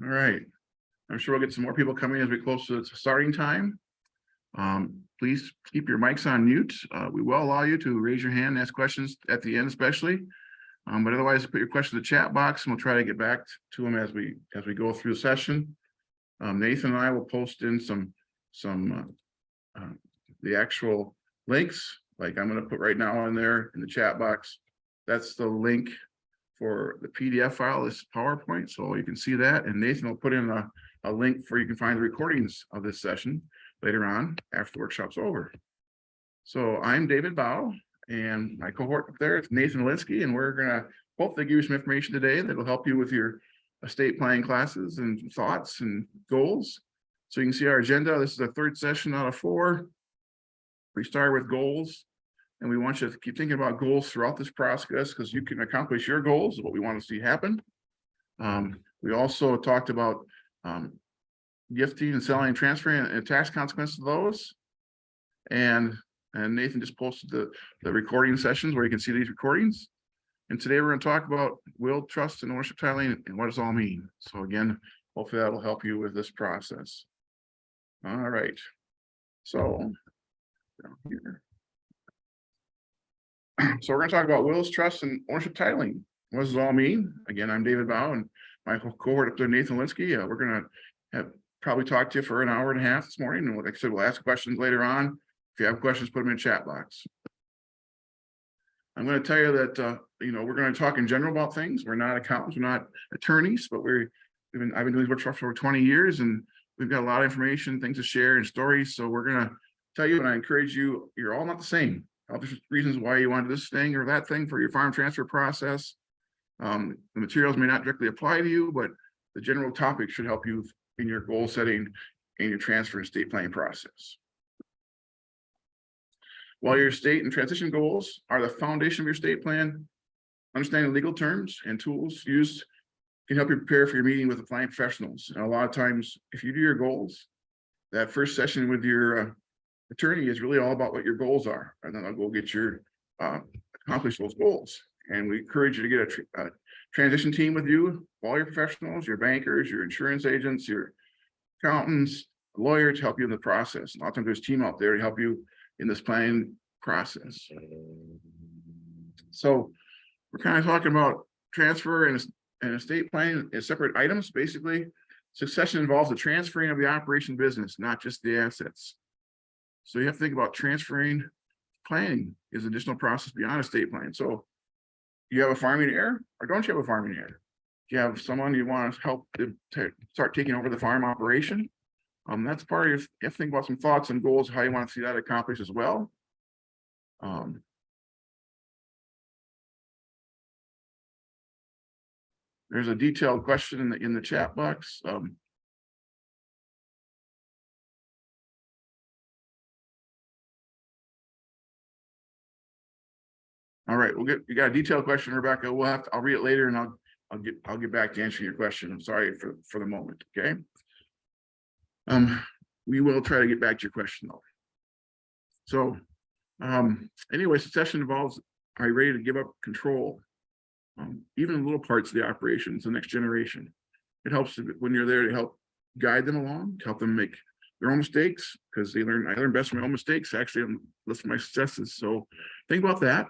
All right. I'm sure we'll get some more people coming as we close to the starting time. Please keep your mics on mute. We will allow you to raise your hand and ask questions at the end, especially. But otherwise, put your question in the chat box, and we'll try to get back to them as we go through the session. Nathan and I will post in some the actual links, like I'm going to put right now in there in the chat box. That's the link for the PDF file, this PowerPoint, so you can see that. And Nathan will put in a link for you can find the recordings of this session later on after the workshop's over. So I'm David Bow, and my cohort up there is Nathan Linsky, and we're going to hopefully give you some information today that will help you with your estate planning classes and thoughts and goals. So you can see our agenda. This is the third session out of 4. We start with goals, and we want you to keep thinking about goals throughout this process, because you can accomplish your goals, what we want to see happen. We also talked about gifting and selling and transferring and tax consequences of those. And Nathan just posted the recording sessions where you can see these recordings. And today we're going to talk about will, trust, and ownership titling and what does it all mean. So again, hopefully that will help you with this process. All right. So down here. So we're going to talk about wills, trust, and ownership titling. What does it all mean? Again, I'm David Bow, and my cohort up there, Nathan Linsky. We're going to probably talk to you for an hour and a half this morning. And like I said, we'll ask questions later on. If you have questions, put them in the chat box. I'm going to tell you that, we're going to talk in general about things. We're not accountants, we're not attorneys, but I've been doing these workshops for over 20 years, and we've got a lot of information, things to share, and stories. So we're going to tell you, and I encourage you, you're all not the same. All the reasons why you wanted this thing or that thing for your farm transfer process. The materials may not directly apply to you, but the general topic should help you in your goal setting and your transfer and estate planning process. While your estate and transition goals are the foundation of your estate plan, understanding legal terms and tools used can help you prepare for your meeting with the planning professionals. And a lot of times, if you do your goals, that first session with your attorney is really all about what your goals are, and then I'll go get your accomplish those goals. And we encourage you to get a transition team with you, all your professionals, your bankers, your insurance agents, your accountants, a lawyer to help you in the process. A lot of times there's a team out there to help you in this planning process. So we're kind of talking about transfer and estate planning as separate items. Basically, succession involves the transferring of the operation business, not just the assets. So you have to think about transferring. Planning is an additional process beyond estate planning. So you have a farming heir, or don't you have a farming heir? Do you have someone you want to help to start taking over the farm operation? That's part of your, you have to think about some thoughts and goals, how you want to see that accomplished as well. There's a detailed question in the chat box. All right, you got a detailed question, Rebecca. I'll read it later, and I'll get back to answering your question. I'm sorry for the moment. Okay. We will try to get back to your question though. So, anyway, succession involves, are you ready to give up control? Even little parts of the operations, the next generation. It helps when you're there to help guide them along, to help them make their own mistakes, because I learn best from my own mistakes. Actually, I'm listening to my successes. So think about that.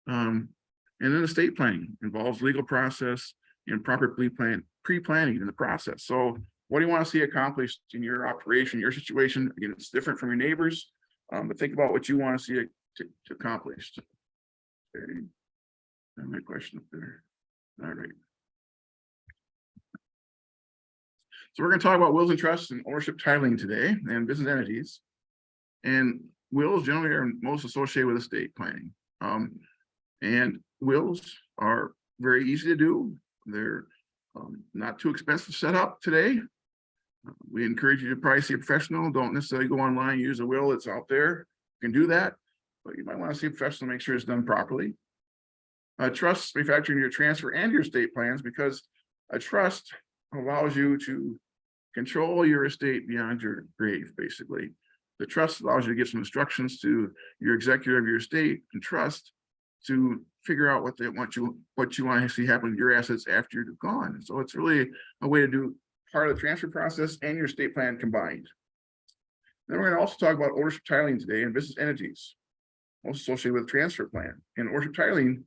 And then estate planning involves legal process and proper pre-planning in the process. So what do you want to see accomplished in your operation, your situation? Again, it's different from your neighbors, but think about what you want to see to accomplished. Okay. My question up there. All right. So we're going to talk about wills and trusts and ownership titling today, and business entities. And wills generally are most associated with estate planning. And wills are very easy to do. They're not too expensive to set up today. We encourage you to probably see a professional. Don't necessarily go online, use a will that's out there. You can do that, but you might want to see a professional to make sure it's done properly. Trusts manufacturing your transfer and your estate plans, because a trust allows you to control your estate beyond your grave, basically. The trust allows you to give some instructions to your executor of your estate and trust to figure out what you want to see happen with your assets after you're gone. So it's really a way to do part of the transfer process and your estate plan combined. Then we're going to also talk about ownership titling today and business entities, also associated with transfer plan. In ownership titling,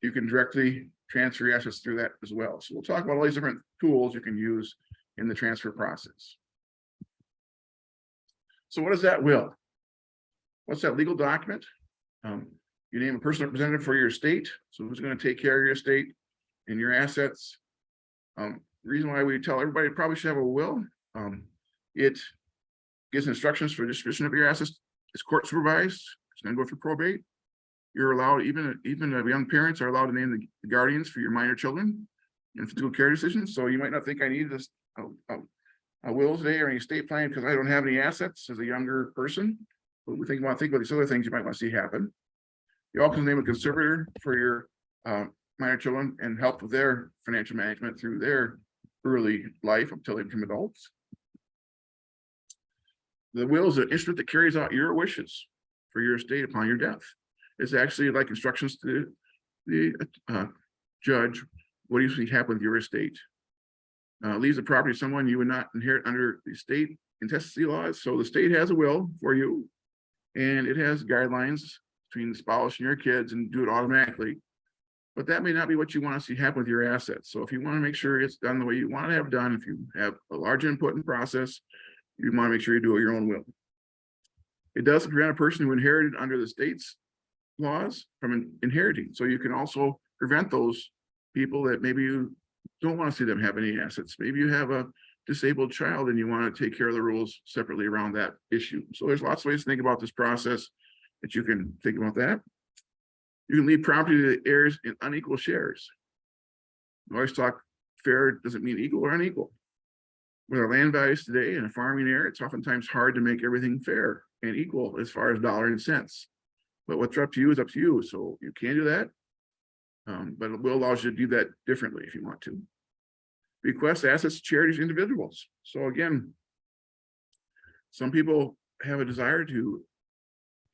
you can directly transfer your assets through that as well. So we'll talk about all these different tools you can use in the transfer process. So what is that will? What's that legal document? You name a personal representative for your estate. So who's going to take care of your estate and your assets? The reason why we tell everybody probably should have a will, it gives instructions for distribution of your assets. It's court supervised. It's going to go through probate. You're allowed, even young parents are allowed to name the guardians for your minor children in physical care decisions. So you might not think I need this a will today or any estate plan because I don't have any assets as a younger person. But we think about these other things you might want to see happen. You also name a conservator for your minor children and help with their financial management through their early life until they become adults. The will is an instrument that carries out your wishes for your estate upon your death. It's actually like instructions to the judge. What do you see happen with your estate? Leaves the property to someone you would not inherit under the estate intestacy laws. So the state has a will for you, and it has guidelines between the spouse and your kids, and do it automatically. But that may not be what you want to see happen with your assets. So if you want to make sure it's done the way you want to have done, if you have a large input in the process, you want to make sure you do your own will. It does prevent a person who inherited under the state's laws from inheriting. So you can also prevent those people that maybe you don't want to see them have any assets. Maybe you have a disabled child and you want to take care of the rules separately around that issue. So there's lots of ways to think about this process that you can think about that. You can leave property to the heirs in unequal shares. We always talk fair doesn't mean equal or unequal. With our land values today in a farming area, it's oftentimes hard to make everything fair and equal as far as dollar and cents. But what's up to you is up to you. So you can do that. But it will allow you to do that differently if you want to. Bequest assets to charities, individuals. So again, some people have a desire to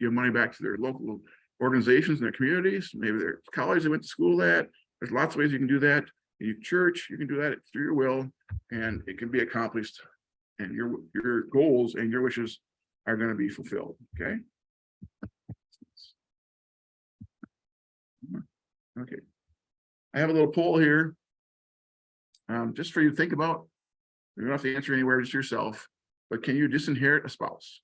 give money back to their local organizations and their communities, maybe their college they went to school at. There's lots of ways you can do that. In your church, you can do that through your will, and it can be accomplished, and your goals and your wishes are going to be fulfilled. Okay. Okay. I have a little poll here, just for you to think about. You don't have to answer anywhere, just yourself. But can you disinherit a spouse?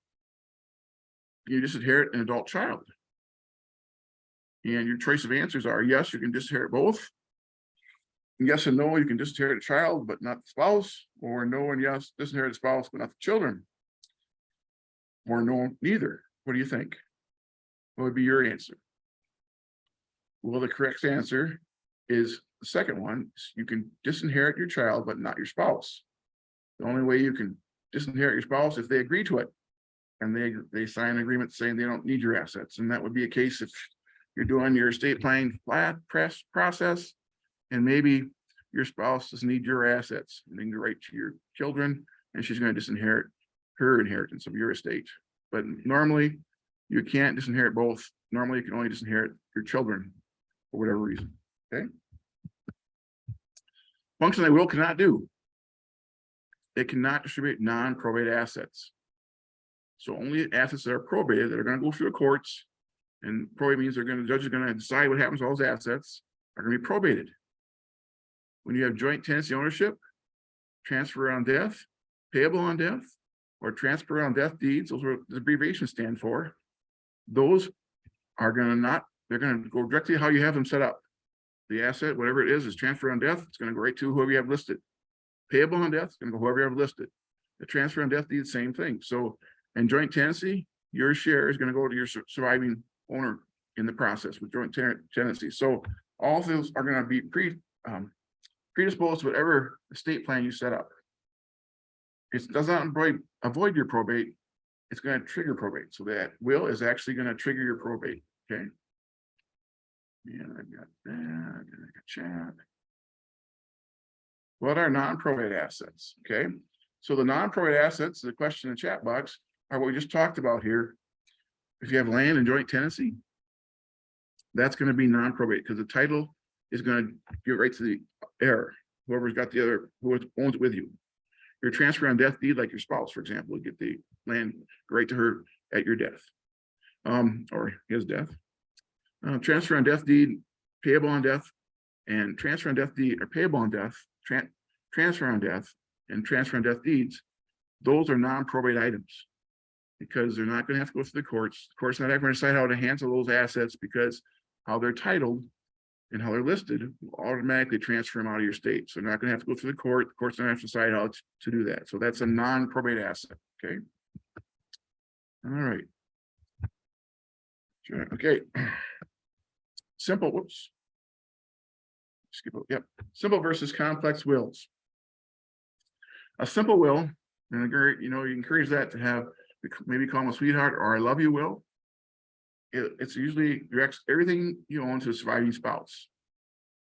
Can you disinherit an adult child? And your choice of answers are yes, you can disinherit both. Yes and no, you can disinherit a child, but not the spouse. Or no and yes, disinherit a spouse, but not the children. Or no, neither. What do you think? What would be your answer? Well, the correct answer is the second one. You can disinherit your child, but not your spouse. The only way you can disinherit your spouse if they agree to it, and they sign an agreement saying they don't need your assets. And that would be a case if you're doing your estate planning process, and maybe your spouse doesn't need your assets, and then you write to your children, and she's going to disinherit her inheritance of your estate. But normally, you can't disinherit both. Normally, you can only disinherit your children for whatever reason. Okay. Function that will cannot do. It cannot distribute non-probate assets. So only assets that are probated, that are going to go through the courts, and probate means the judge is going to decide what happens to all those assets, are going to be probated. When you have joint tenancy ownership, transfer on death, payable on death, or transfer on death deeds, those are what the abbreviations stand for. Those are going to they're going to go directly how you have them set up. The asset, whatever it is transfer on death, it's going to go right to whoever you have listed. Payable on death, it's going to go whoever you have listed. The transfer on death deed, same thing. So in joint tenancy, your share is going to go to your surviving owner in the process with joint tenancy. So all of those are going to be predisposed to whatever estate plan you set up. It does not avoid your probate. It's going to trigger probate. So that will is actually going to trigger your probate. Okay. And I've got that. And I got chat. What are non-probate assets? Okay. So the non-probate assets, the question in the chat box, are what we just talked about here. If you have land and joint tenancy, that's going to be non-probate because the title is going to give right to the heir, whoever's got the other, who owns it with you. Your transfer on death deed, like your spouse, for example, would get the land right to her at your death, or his death. Transfer on death deed, payable on death, and transfer on death deed or payable on death, transfer on death, and transfer on death deeds. Those are non-probate items because they're not going to have to go through the courts. The court's not ever going to decide how to handle those assets because how they're titled and how they're listed will automatically transfer them out of your state. So they're not going to have to go through the court. The court's not going to have to decide how to do that. So that's a non-probate asset. Okay. All right. Sure. Okay. Simple. Whoops. Skip it. Yep. Simple versus complex wills. A simple will, and you encourage that to have maybe call them a sweetheart or I love you will. It's usually directs everything you own to a surviving spouse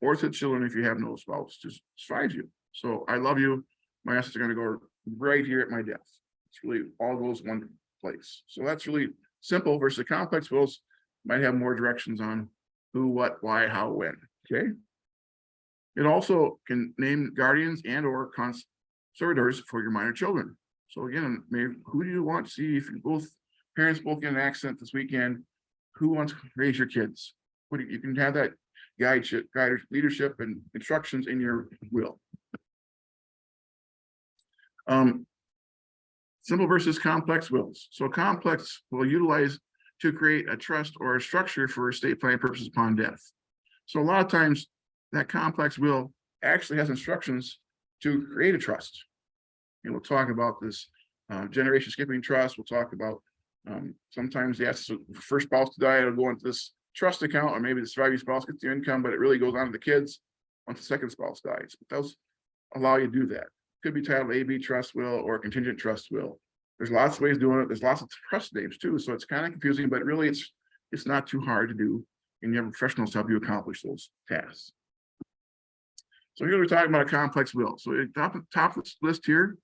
or to children if you have no spouse, just survives you. So I love you. My assets are going to go right here at my death. It's really all goes one place. So that's really simple versus complex wills might have more directions on who, what, why, how, when. Okay. It also can name guardians and or conservators for your minor children. So again, maybe who do you want to see if you parents both get an accident this weekend? Who wants to raise your kids? You can have that guide leadership and instructions in your will. Simple versus complex wills. So complex will utilize to create a trust or a structure for estate planning purposes upon death. So a lot of times that complex will actually has instructions to create a trust. And we'll talk about this generation skipping trust. We'll talk about sometimes the assets of the first spouse to die, it'll go into this trust account, or maybe the surviving spouse gets the income, but it really goes on to the kids once the second spouse dies. But those allow you to do that. Could be titled AB trust will or contingent trust will. There's lots of ways of doing it. There's lots of trust names too, so it's kind of confusing, but really it's not too hard to do, and you have professionals to help you accomplish those tasks. So here we're talking about a complex will. So at the top of this list here,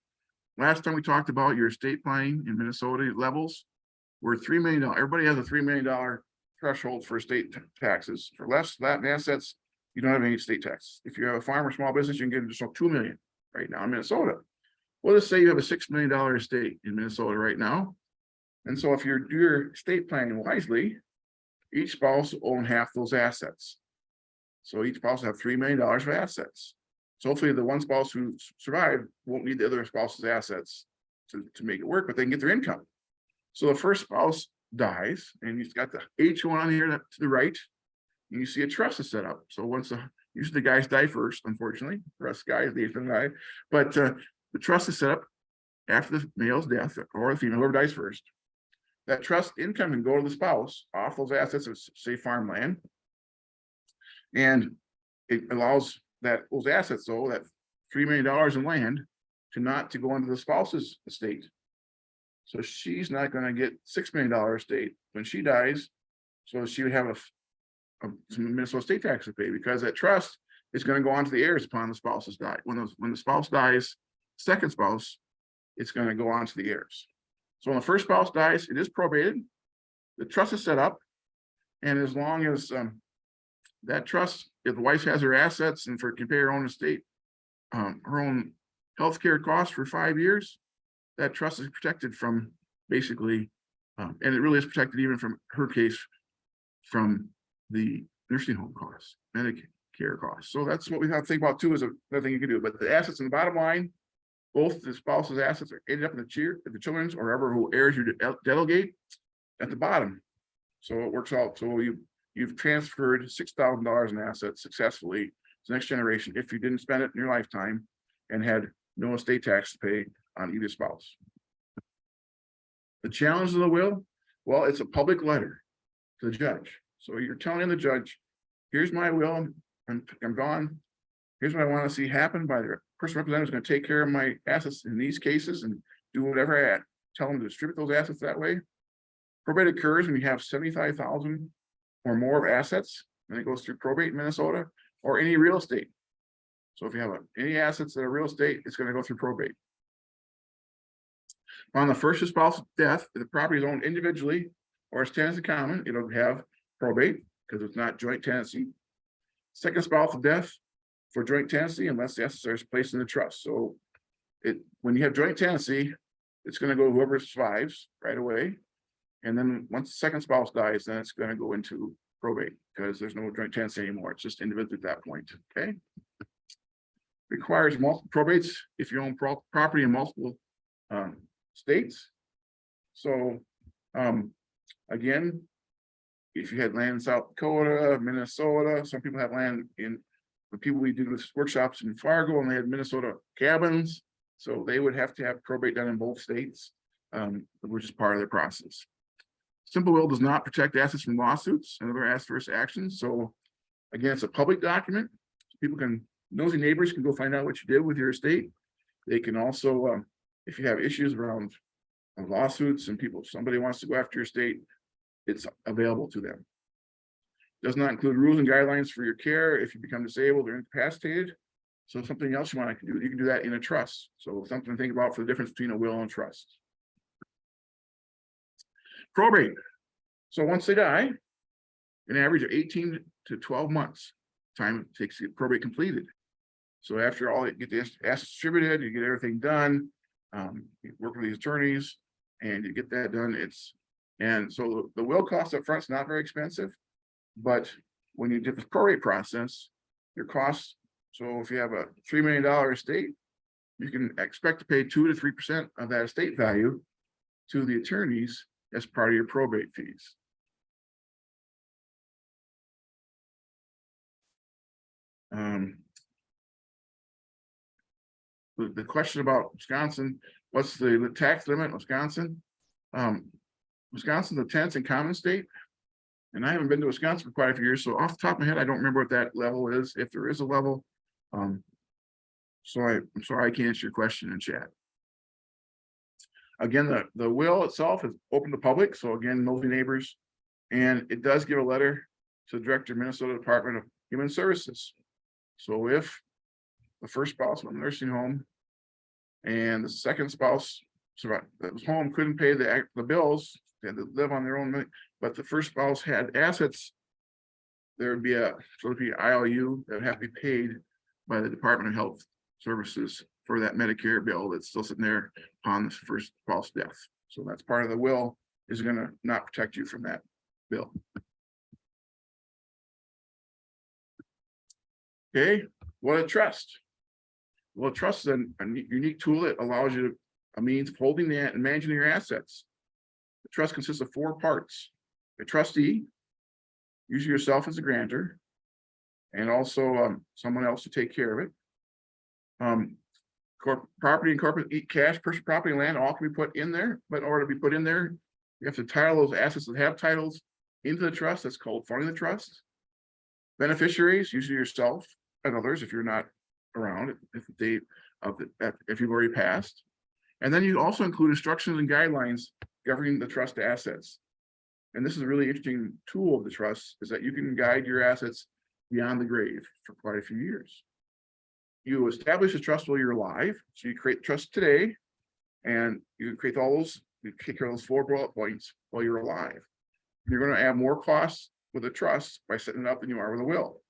last time we talked about your estate planning in Minnesota levels were $3 million. Everybody has a $3 million threshold for estate taxes. For less Latin assets, you don't have any estate tax. If you have a farm or small business, you can get additional $2 million right now in Minnesota. Well, let's say you have a $6 million estate in Minnesota right now. And so if you do your estate planning wisely, each spouse will own half those assets. So each spouse will have $3 million of assets. So hopefully the one spouse who survived won't need the other spouse's assets to make it work, but they can get their income. So the first spouse dies, and you've got the H one on here to the right, and you see a trust is set up. So usually the guys die first, unfortunately. The rest of the guys, they die. But the trust is set up after the male's death, or the female, whoever dies first. That trust income can go to the spouse off those assets of, say, farmland. And it allows those assets, though, that $3 million in land, to go into the spouse's estate. So she's not going to get $6 million estate when she dies. So she would have some Minnesota state tax to pay, because that trust is going to go on to the heirs upon the spouse's die. When the spouse dies, second spouse, it's going to go on to the heirs. So when the first spouse dies, it is probated. The trust is set up, and as long as that trust, if the wife has her assets and can pay her own estate, her own healthcare costs for 5 years, that trust is protected from basically, and it really is protected even from her case, from the nursing home costs, Medicare costs. So that's what we have to think about too, is another thing you can do. But the assets in the bottom line, both the spouse's assets are ended up in the children's, or whoever who heirs you delegate at the bottom. So it works out. So you've transferred $6,000 in assets successfully to the next generation if you didn't spend it in your lifetime and had no estate tax to pay on either spouse. The challenge of the will, well, it's a public letter to the judge. So you're telling the judge, here's my will, I'm gone. Here's what I want to see happen. By the person representative is going to take care of my assets in these cases and do whatever I tell them to distribute those assets that way. Probate occurs when you have 75,000 or more of assets, and it goes through probate in Minnesota, or any real estate. So if you have any assets that are real estate, it's going to go through probate. On the first spouse's death, if the property is owned individually or as tenants in common, it'll have probate. because it's not joint tenancy. Second spousal death for joint tenancy unless the assets are placed in the trust. So when you have joint tenancy, it's going to go to whoever survives right away. And then once the second spouse dies, then it's going to go into probate because there's no joint tenancy anymore. It's just individual at that point. Okay. Requires multiple probates if you own property in multiple states. So again, if you had land in South Dakota, Minnesota, some people have land in the people we do this workshops in Fargo, and they had Minnesota cabins. So they would have to have probate done in both states, which is part of the process. Simple will does not protect assets from lawsuits and other adverse actions. So again, it's a public document. People nosy neighbors can go find out what you did with your estate. They can also, if you have issues around lawsuits and somebody wants to go after your estate, it's available to them. Does not include rules and guidelines for your care if you become disabled or incapacitated. So something else you want to do, you can do that in a trust. So something to think about for the difference between a will and trust. Probate. So once they die, an average of 18 to 12 months time it takes to get probate completed. So after all, you get the assets distributed, you get everything done, you work with these attorneys, and you get that done. And so the will cost up front is not very expensive, but when you did the probate process, your costs. So if you have a $3 million estate, you can expect to pay 2 to 3% of that estate value to the attorneys as part of your probate fees. The question about Wisconsin, what's the tax limit in Wisconsin? Wisconsin's a tenants in common state, and I haven't been to Wisconsin for quite a few years, so off the top of my head, I don't remember what that level is, if there is a level. So I'm sorry I can't answer your question in chat. Again, the will itself is open to public, so again, nosy neighbors, and it does give a letter to the Director of Minnesota Department of Human Services. So if the first spouse went to a nursing home and the second spouse that was home couldn't pay the bills, they had to live on their own money, but the first spouse had assets, there would be an IOU that would have to be paid by the Department of Health Services for that Medicare bill that's still sitting there upon the first spouse death. So that's part of the will, is going to not protect you from that bill. Okay, what a trust. Well, a trust is a unique tool that allows you a means of holding and managing your assets. The trust consists of 4 parts: a trustee, usually yourself as a grantor, and also someone else to take care of it. Property and corporate cash, personal property and land all can be put in there, but in order to be put in there, you have to title those assets that have titles into the trust. That's called funding the trust. Beneficiaries, usually yourself and others if you're not around, if you've already passed. And then you also include instructions and guidelines governing the trust assets. And this is a really interesting tool of the trust, is that you can guide your assets beyond the grave for quite a few years. You establish a trust while you're alive. So you create trust today, and you create you take care of those 4 bullet points while you're alive. You're going to add more costs with a trust by setting it up than you are with a will.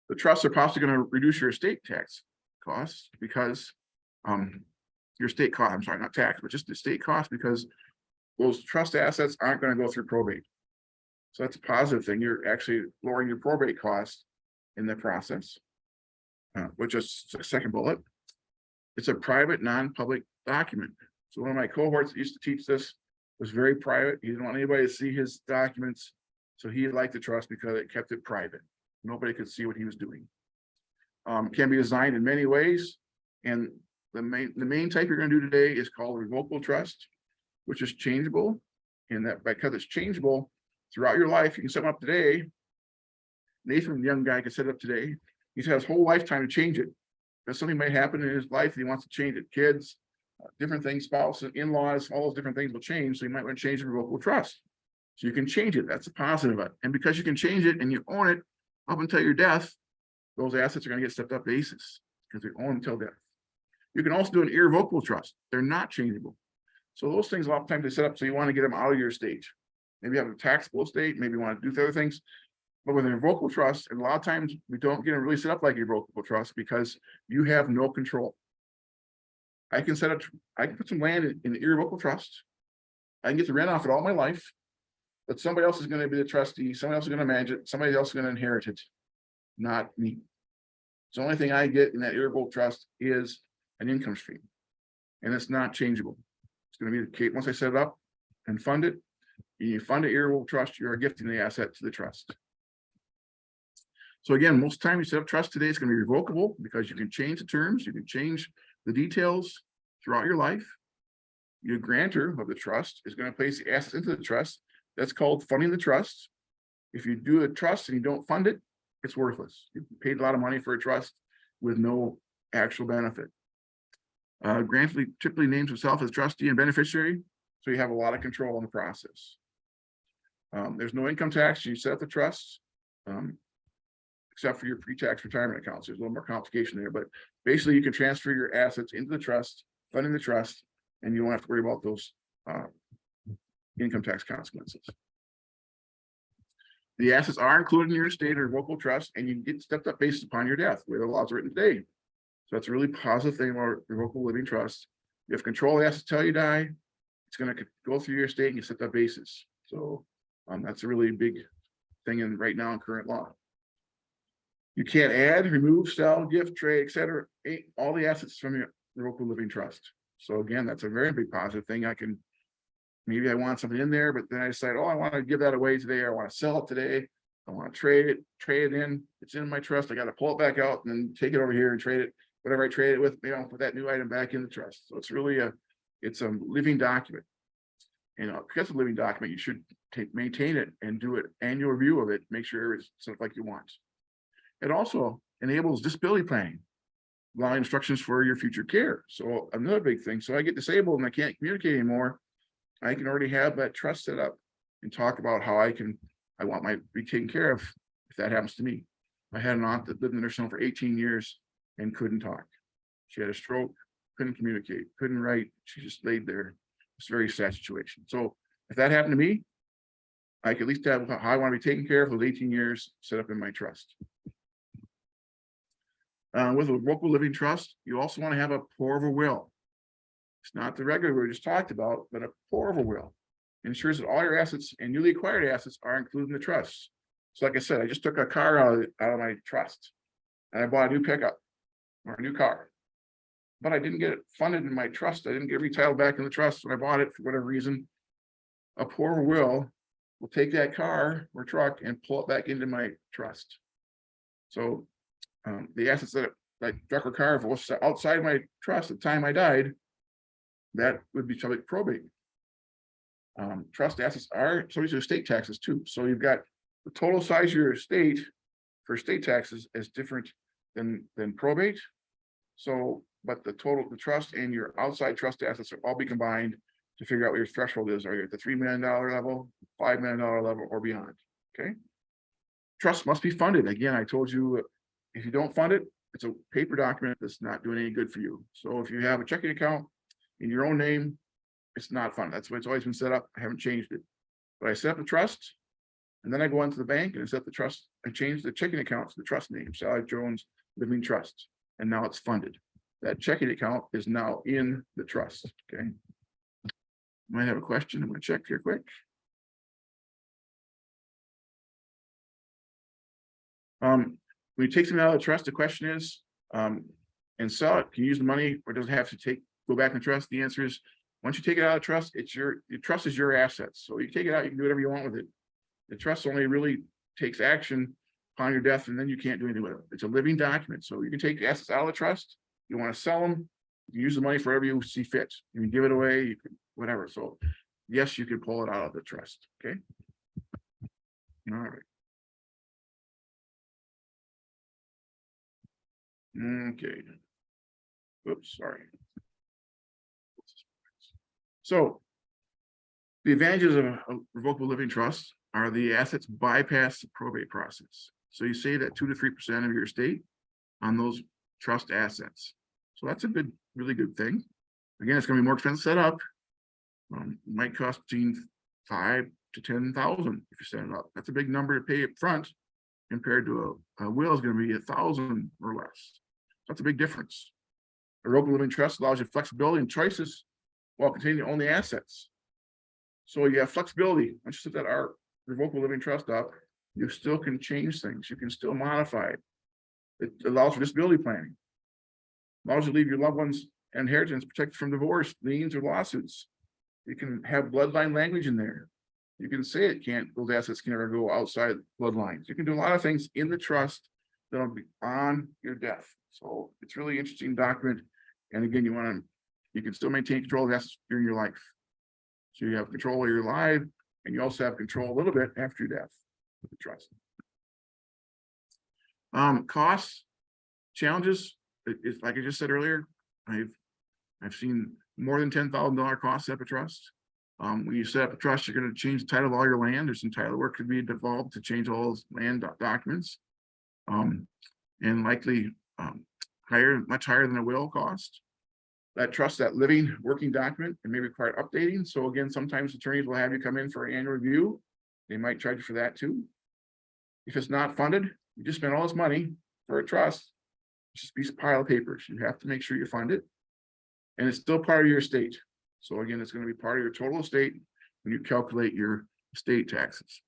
The trusts are possibly going to reduce your estate tax costs because your state cost, I'm sorry, not tax, but just the state cost, because those trust assets aren't going to go through probate. So that's a positive thing. You're actually lowering your probate costs in the process, which is the second bullet. It's a private, non-public document. So one of my cohorts that used to teach this was very private. He didn't want anybody to see his documents. So he liked the trust because it kept it private. Nobody could see what he was doing. Can be designed in many ways. And the main type you're going to do today is called a revocable trust, which is changeable. And that because it's changeable throughout your life, you can set them up today. Nathan, the young guy, can set it up today. He's had his whole lifetime to change it. Because something might happen in his life, he wants to change it. Kids, different things, spouses, in-laws, all those different things will change. So you might want to change the revocable trust. So you can change it. That's a positive of it. And because you can change it and you own it up until your death, those assets are going to get stepped up basis because they own until death. You can also do an irrevocable trust. They're not changeable. So those things, a lot of times they set up so you want to get them out of your estate. maybe you have a taxable estate, maybe you want to do other things. But with an irrevocable trust, and a lot of times we don't get it really set up like irrevocable trust because you have no control. I can put some land in the irrevocable trust. I can get to rent off it all my life, but somebody else is going to be the trustee. Somebody else is going to manage it. Somebody else is going to inherit it, not me. So the only thing I get in that irrevocable trust is an income stream, and it's not changeable. It's going to be the case once I set it up and fund it. You fund an irrevocable trust, you are gifting the asset to the trust. So again, most time you set up trust today, it's going to be revocable because you can change the terms, you can change the details throughout your life. Your grantor of the trust is going to place the assets into the trust. That's called funding the trust. If you do a trust and you don't fund it, it's worthless. You paid a lot of money for a trust with no actual benefit. Grantor typically names himself as trustee and beneficiary, so you have a lot of control in the process. There's no income tax. You set up the trust, except for your pre-tax retirement accounts. There's a little more complication there, but basically you can transfer your assets into the trust, funding the trust, and you don't have to worry about those income tax consequences. The assets are included in your estate or local trust, and you get stepped up based upon your death, where the laws are written today. So that's a really positive thing about revocable living trust. You have control of the assets till you die. It's going to go through your estate and you set that basis. So that's a really big thing in right now in current law. You can't add, remove, sell, gift, trade, etc. All the assets from your revocable living trust. So again, that's a very big positive thing. Maybe I want something in there, but then I decide, oh, I want to give that away today. I want to sell it today. I want to trade it in. It's in my trust. I got to pull it back out and then take it over here and trade it. Whatever I trade it with, maybe I'll put that new item back in the trust. So it's really it's a living document. And because it's a living document, you should maintain it and do an annual review of it. Make sure it's set up like you want. It also enables disability planning, allowing instructions for your future care. So another big thing. So I get disabled and I can't communicate anymore. I can already have that trust set up and talk about how I want my be taken care of if that happens to me. I had an aunt that lived in the nursing home for 18 years and couldn't talk. She had a stroke, couldn't communicate, couldn't write. She just laid there. It's a very sad situation. So if that happened to me, I could at least have how I want to be taken care of those 18 years set up in my trust. With a revocable living trust, you also want to have a pour over will. It's not the regular we just talked about, but a pour over will. It ensures that all your assets and newly acquired assets are included in the trust. So like I said, I just took a car out of my trust and I bought a new pickup or a new car, but I didn't get it funded in my trust. I didn't get retitled back in the trust when I bought it for whatever reason. A pour over will take that car or truck and pull it back into my trust. So the assets that truck or car, if it was outside my trust at the time I died, that would be subject to probate. Trust assets are subject to estate taxes too. So you've got the total size of your estate for estate taxes is different than probate. So, but the trust and your outside trust assets will all be combined to figure out what your threshold is. Are you at the $3 million level, $5 million level, or beyond? Okay. Trust must be funded. Again, I told you, if you don't fund it, it's a paper document that's not doing any good for you. So if you have a checking account in your own name, it's not funded. That's the way it's always been set up. I haven't changed it. But I set up the trust, and then I go into the bank and I set the trust and change the checking account to the trust name, Sally Jones Living Trust. And now it's funded. That checking account is now in the trust. Okay. Might have a question. I'm going to check here quick. When you take something out of the trust, the question is, and sell it, can you use the money or does it have to go back in the trust? The answer is, once you take it out of the trust, your trust is your assets. So you take it out, you can do whatever you want with it. The trust only really takes action upon your death, and then you can't do anything with it. It's a living document. So you can take assets out of the trust. You want to sell them, you can use the money for whatever you see fit. You can give it away, you can whatever. So yes, you can pull it out of the trust. Okay. All right. Okay. Oops, sorry. So the advantages of a revocable living trust are the assets bypass the probate process. So you save that 2 to 3% of your estate on those trust assets. So that's a really good thing. Again, it's going to be more expensive to set up. It might cost between $5,000 to 10,000 if you set it up. That's a big number to pay up front compared to a will is going to be 1,000 or less. That's a big difference. A revocable living trust allows you flexibility and choices while continuing to own the assets. So you have flexibility. Once you set that revocable living trust up, you still can change things. You can still modify it. It allows for disability planning. Allows you to leave your loved ones inheritance protected from divorce, liens, or lawsuits. You can have bloodline language in there. You can say it can't, those assets can never go outside bloodlines. You can do a lot of things in the trust that'll be on your death. So it's really interesting document. And again, you can still maintain control of assets during your life. So you have control of your life, and you also have control a little bit after your death with the trust. Costs, challenges, it's like I just said earlier, I've seen more than $10,000 costs set up a trust. When you set up a trust, you're going to change the title of all your land. There's some title work could be involved to change all those land documents. And likely much higher than a will cost. That trust, that living working document, and may require updating. So again, sometimes attorneys will have you come in for an annual review. They might charge you for that too. If it's not funded, you just spend all this money for a trust. It's just a piece of pile of papers. You have to make sure you fund it. And it's still part of your estate. So again, it's going to be part of your total estate when you calculate your estate taxes.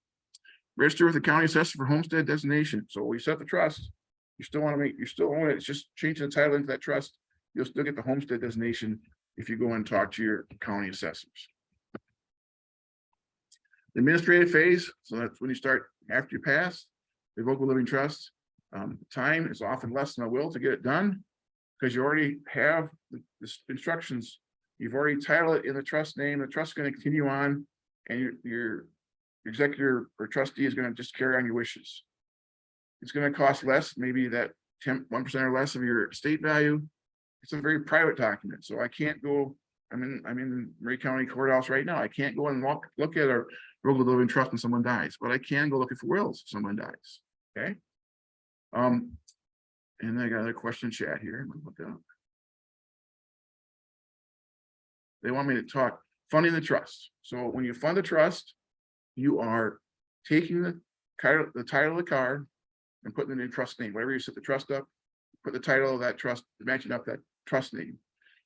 Register with the county assessor for homestead designation. So when you set the trust, you still want to you still own it. It's just changing the title into that trust. You'll still get the homestead designation if you go and talk to your county assessors. The administrative phase, so that's when you start after you pass the revocable living trust. Time is often less than a will to get it done because you already have the instructions. You've already titled it in the trust name. The trust is going to continue on, and your executor or trustee is going to just carry on your wishes. It's going to cost less, maybe that 1% or less of your estate value. It's a very private document, so I can't go. I'm in Murray County Courthouse right now. I can't go and look at a revocable living trust when someone dies, but I can go looking for wills if someone dies. Okay. And I got another question chat here. They want me to talk funding the trust. So when you fund the trust, you are taking the title of the car and putting it in trust name. Whatever you set the trust up, put the title of that trust, matching up that trust name.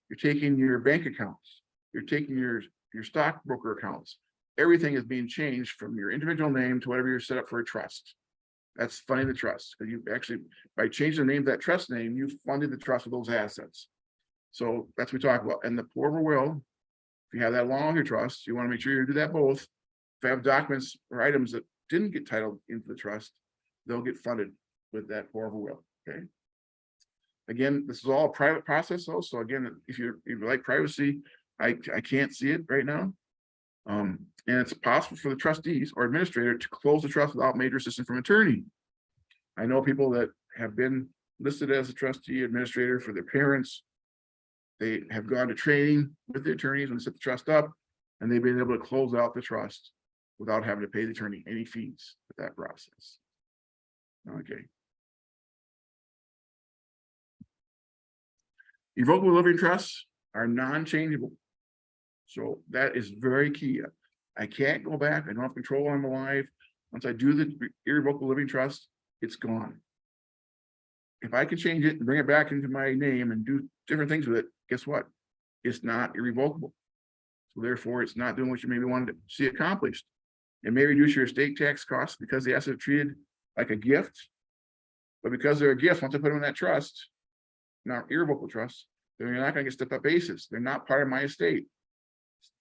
You're taking your bank accounts. You're taking your stockbroker accounts. Everything is being changed from your individual name to whatever you're set up for a trust. That's funding the trust. Because you actually, by changing the name of that trust name, you funded the trust with those assets. So that's what we talk about. And the pour will, if you have that longer trust, you want to make sure you do that both. If you have documents or items that didn't get titled into the trust, they'll get funded with that pour will. Okay. Again, this is all a private process though. So again, if you like privacy, I can't see it right now. And it's possible for the trustees or administrator to close the trust without major assistance from attorney. I know people that have been listed as a trustee administrator for their parents. They have gone to training with the attorneys when they set the trust up, and they've been able to close out the trust without having to pay the attorney any fees with that process. Okay. Irrevocable living trusts are non-changeable. So that is very key. I can't go back. I don't have control on my life. Once I do the irrevocable living trust, it's gone. If I can change it and bring it back into my name and do different things with it, guess what? It's not irrevocable. So therefore, it's not doing what you maybe wanted to see accomplished. It may reduce your estate tax costs because the assets are treated like a gift. But because they're a gift, once I put them in that trust, not irrevocable trust, then you're not going to get stepped up basis. They're not part of my estate.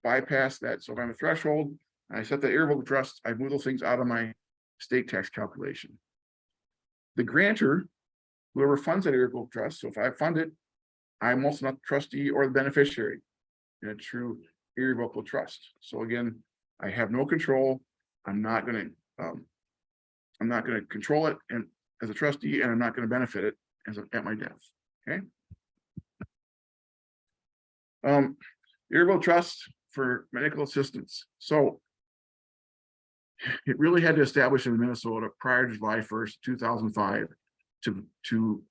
Bypass that. So if I'm a threshold and I set the irrevocable trust, I move those things out of my estate tax calculation. The grantor, whoever funds that irrevocable trust, so if I fund it, I'm also not the trustee or the beneficiary in a true irrevocable trust. So again, I have no control. I'm not going to control it and as a trustee, and I'm not going to benefit it at my death. Okay. Irrevocable trust for medical assistance. So it really had to establish in Minnesota prior to July 1st, 2005 to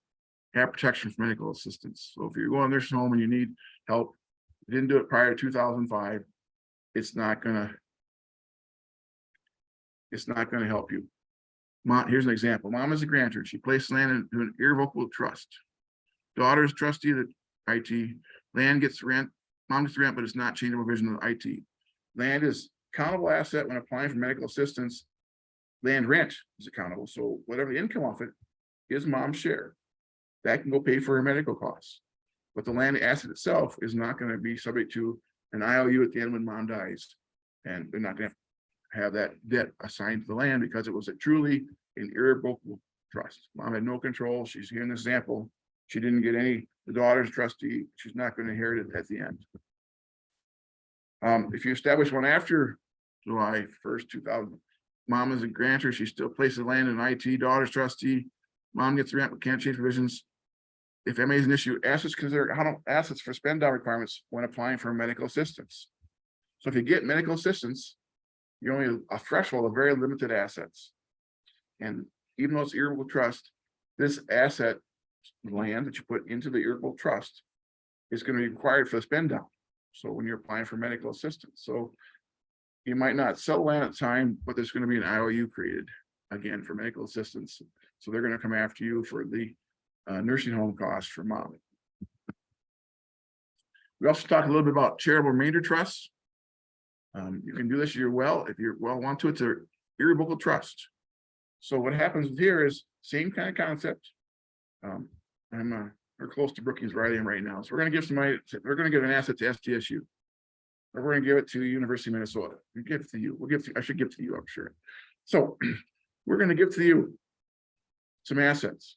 have protection for medical assistance. So if you're going to nursing home and you need help, you didn't do it prior to 2005, it's not going to it's not going to help you. Mom, here's an example. Mom is a grantor. She placed land into an irrevocable trust. Daughter is trustee of the IT. Land gets rent. Mom gets rent, but it's not changeable provision of the IT. Land is countable asset when applying for medical assistance. Land rent is accountable. So whatever the income off it is mom's share. That can go pay for her medical costs. But the land asset itself is not going to be subject to an IOU at the end when mom dies. And they're not going to have that debt assigned to the land because it was a truly an irrevocable trust. Mom had no control. She's here in this example. She didn't get any, the daughter's trustee. She's not going to inherit it at the end. If you establish one after July 1st, 2000, mom is a grantor. She still places land in IT, daughter's trustee. Mom gets rent, but can't change provisions. If MA is an issue, assets consider assets for spend down requirements when applying for medical assistance. So if you get medical assistance, you're only a threshold of very limited assets. And even though it's irrevocable trust, this asset land that you put into the irrevocable trust is going to be required for the spend down. So when you're applying for medical assistance, so you might not sell land at the time, but there's going to be an IOU created again for medical assistance. So they're going to come after you for the nursing home costs for mom. We also talked a little bit about charitable remainder trusts. You can do this if you're want to. It's an irrevocable trust. So what happens here is same kind of concept. We're close to Brookings where I am right now. So we're going to give somebody, we're going to give an asset to SDSU. Or we're going to give it to University of Minnesota. We give it to you. I should give it to you, I'm sure. So we're going to give to you some assets.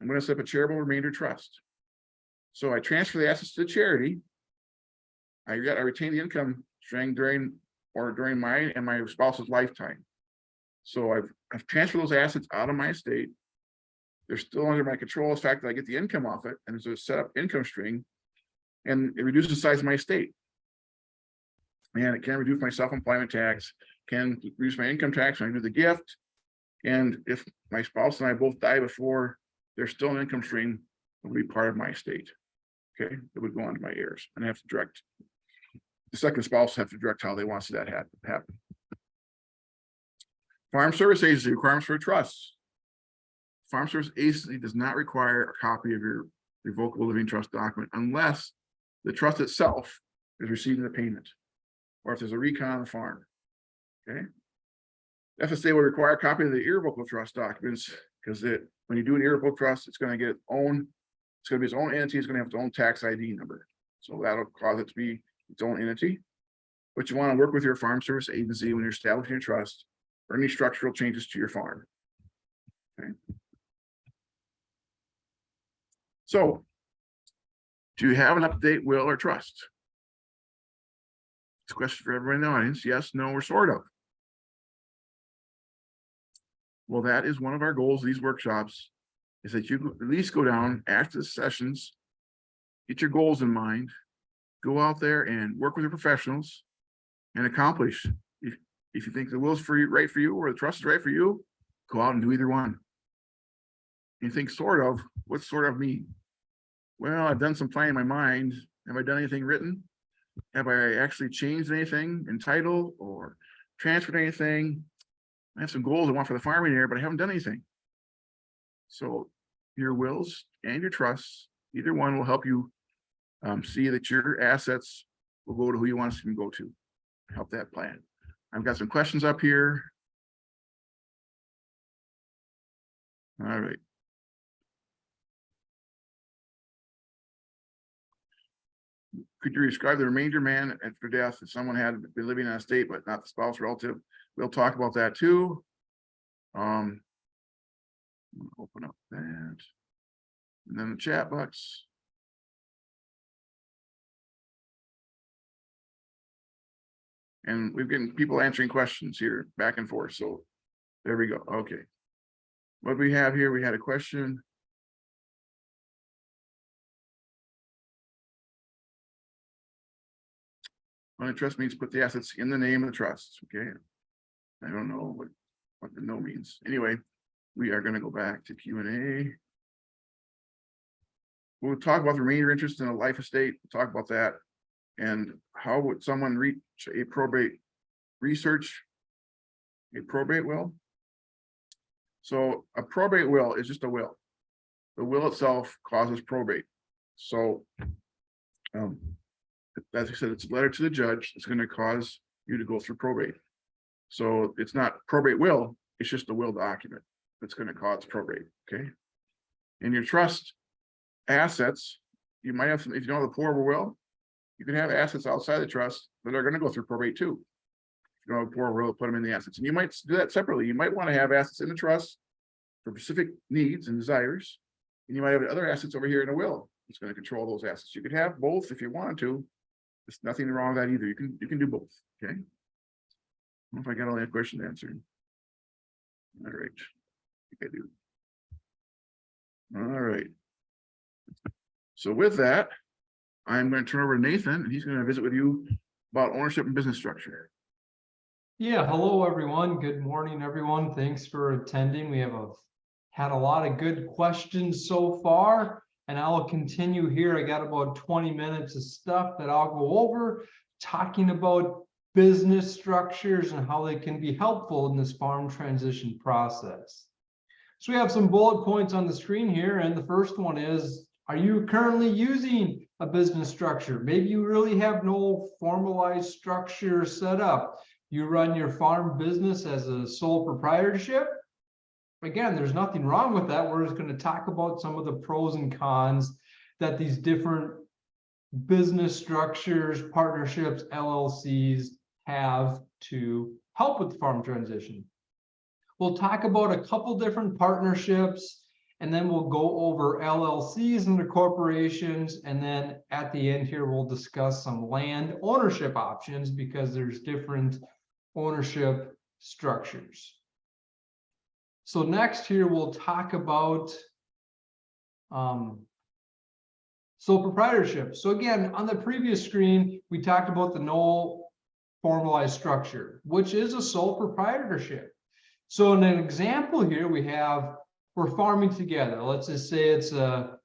I'm going to set up a charitable remainder trust. So I transfer the assets to the charity. I retain the income stream during my and my spouse's lifetime. So I've transferred those assets out of my estate. They're still under my control. In fact, I get the income off it, and it's a set up income stream, and it reduces the size of my estate. And it can reduce my self-employment tax, can reduce my income tax when I do the gift. And if my spouse and I both die before, there's still an income stream that will be part of my estate. Okay, it would go on to my heirs, and I have to direct. The second spouse have to direct how they want to see that happen. Farm Service Agency requirements for a trust. Farm Service Agency does not require a copy of your revocable living trust document unless the trust itself is receiving the payment, or if there's a recon on the farm. Okay. FSA will require a copy of the irrevocable trust documents because when you do an irrevocable trust, it's going to get its own. It's going to be its own entity. It's going to have its own tax ID number. So that'll cause it to be its own entity. But you want to work with your Farm Service Agency when you're establishing your trust or any structural changes to your farm. Okay. So, do you have an up-to-date will or trust? It's a question for everyone in the audience. Yes, no, or sort of. Well, that is one of our goals of these workshops, is that you at least go down after the sessions, get your goals in mind, go out there and work with your professionals and accomplish. If you think the will's right for you or the trust is right for you, go out and do either one. You think sort of, what's sort of mean? Well, I've done some planning in my mind. Have I done anything written? Have I actually changed anything in title or transferred anything? I have some goals I want for the farming area, but I haven't done anything. So your wills and your trusts, either one will help you see that your assets will go to who you want them to go to. Help that plan. I've got some questions up here. All right. Could you describe the remainder man after death if someone had been living in a state but not the spouse relative? We'll talk about that too. Open up that. And then the chat box. And we've gotten people answering questions here back and forth. So there we go. Okay. What we have here, we had a question. Unit trust means put the assets in the name of the trust. Okay. I don't know what the no means. Anyway, we are going to go back to Q&A. We'll talk about the remainder interest in a life estate. We'll talk about that. And how would someone reach a probate research? A probate will. So a probate will is just a will. The will itself causes probate. So, as I said, it's a letter to the judge. It's going to cause you to go through probate. So it's not probate will, it's just a will document that's going to cause probate. Okay. In your trust assets, you might have some, if you don't have a pour over will, you can have assets outside the trust that are going to go through probate too. If you don't have a pour over will, put them in the assets. And you might do that separately. You might want to have assets in the trust for specific needs and desires. And you might have other assets over here in a will. It's going to control those assets. You could have both if you wanted to. There's nothing wrong with that either. You can do both. Okay. I don't know if I got all that question answered. All right. I think I do. All right. So with that, I'm going to turn over to Nathan, and he's going to visit with you about ownership and business structure. Yeah, hello everyone. Good morning, everyone. Thanks for attending. We have had a lot of good questions so far, and I'll continue here. I got about 20 minutes of stuff that I'll go over, talking about business structures and how they can be helpful in this farm transition process. So we have some bullet points on the screen here, and the first one is, are you currently using a business structure? Maybe you really have no formalized structure set up. You run your farm business as a sole proprietorship. Again, there's nothing wrong with that. We're just going to talk about some of the pros and cons that these different business structures, partnerships, LLCs have to help with the farm transition. We'll talk about a couple different partnerships, and then we'll go over LLCs and the corporations. And then at the end here, we'll discuss some land ownership options because there's different ownership structures. So next here, we'll talk about sole proprietorship. So again, on the previous screen, we talked about the no formalized structure, which is a sole proprietorship. So in an example here, we're farming together. Let's just say it's a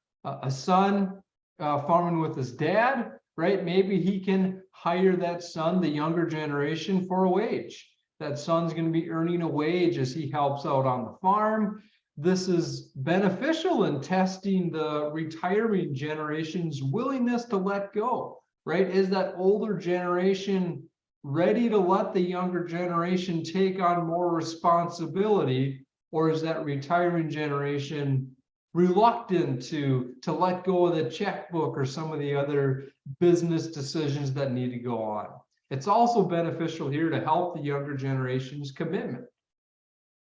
son farming with his dad, right? Maybe he can hire that son, the younger generation, for a wage. That son's going to be earning a wage as he helps out on the farm. This is beneficial in testing the retiring generation's willingness to let go, right? Is that older generation ready to let the younger generation take on more responsibility, or is that retiring generation reluctant to let go of the checkbook or some of the other business decisions that need to go on? It's also beneficial here to help the younger generation's commitment,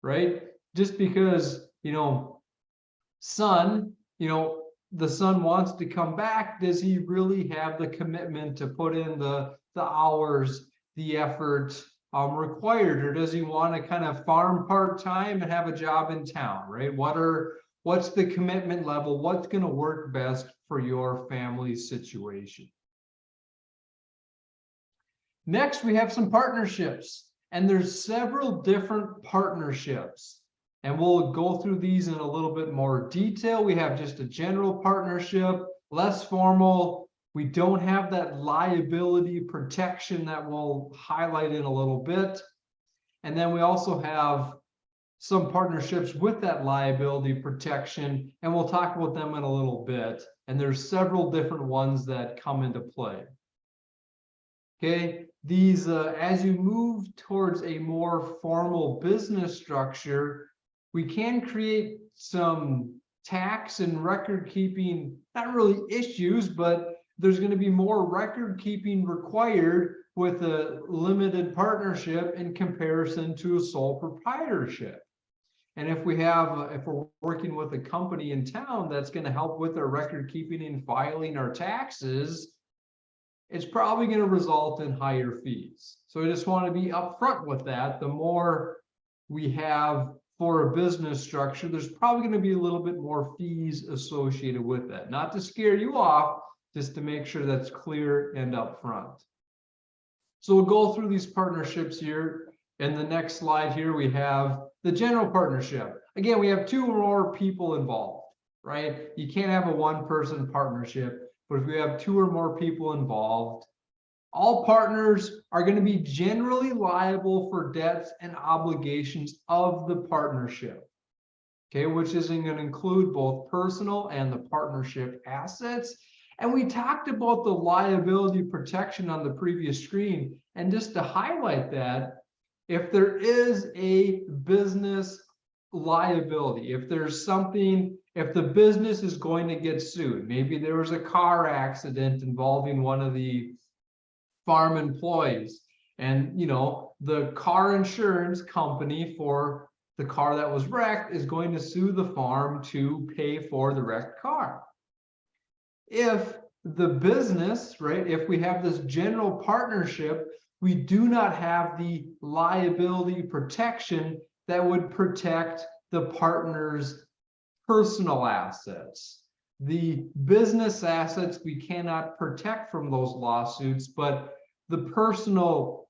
right? Just because, the son wants to come back, does he really have the commitment to put in the hours, the effort required, or does he want to kind of farm part-time and have a job in town, right? What's the commitment level? What's going to work best for your family situation? Next, we have some partnerships, and there's several different partnerships, and we'll go through these in a little bit more detail. We have just a general partnership, less formal. We don't have that liability protection that we'll highlight in a little bit. And then we also have some partnerships with that liability protection, and we'll talk about them in a little bit. And there's several different ones that come into play. Okay, these, as you move towards a more formal business structure, we can create some tax and record keeping, not really issues, but there's going to be more record keeping required with a limited partnership in comparison to a sole proprietorship. And if we're working with a company in town that's going to help with our record keeping and filing our taxes, it's probably going to result in higher fees. So I just want to be upfront with that. The more we have for a business structure, there's probably going to be a little bit more fees associated with that. Not to scare you off, just to make sure that's clear and upfront. So we'll go through these partnerships here. In the next slide here, we have the general partnership. Again, we have 2 or more people involved, right? You can't have a one-person partnership, but if we have 2 or more people involved, All partners are going to be generally liable for debts and obligations of the partnership. Okay, which is going to include both personal and the partnership assets. And we talked about the liability protection on the previous screen. And just to highlight that, if there is a business liability, if there's something, if the business is going to get sued, maybe there was a car accident involving one of the farm employees, and the car insurance company for the car that was wrecked is going to sue the farm to pay for the wrecked car. If the business, right, if we have this general partnership, we do not have the liability protection that would protect the partner's personal assets. The business assets we cannot protect from those lawsuits, but the personal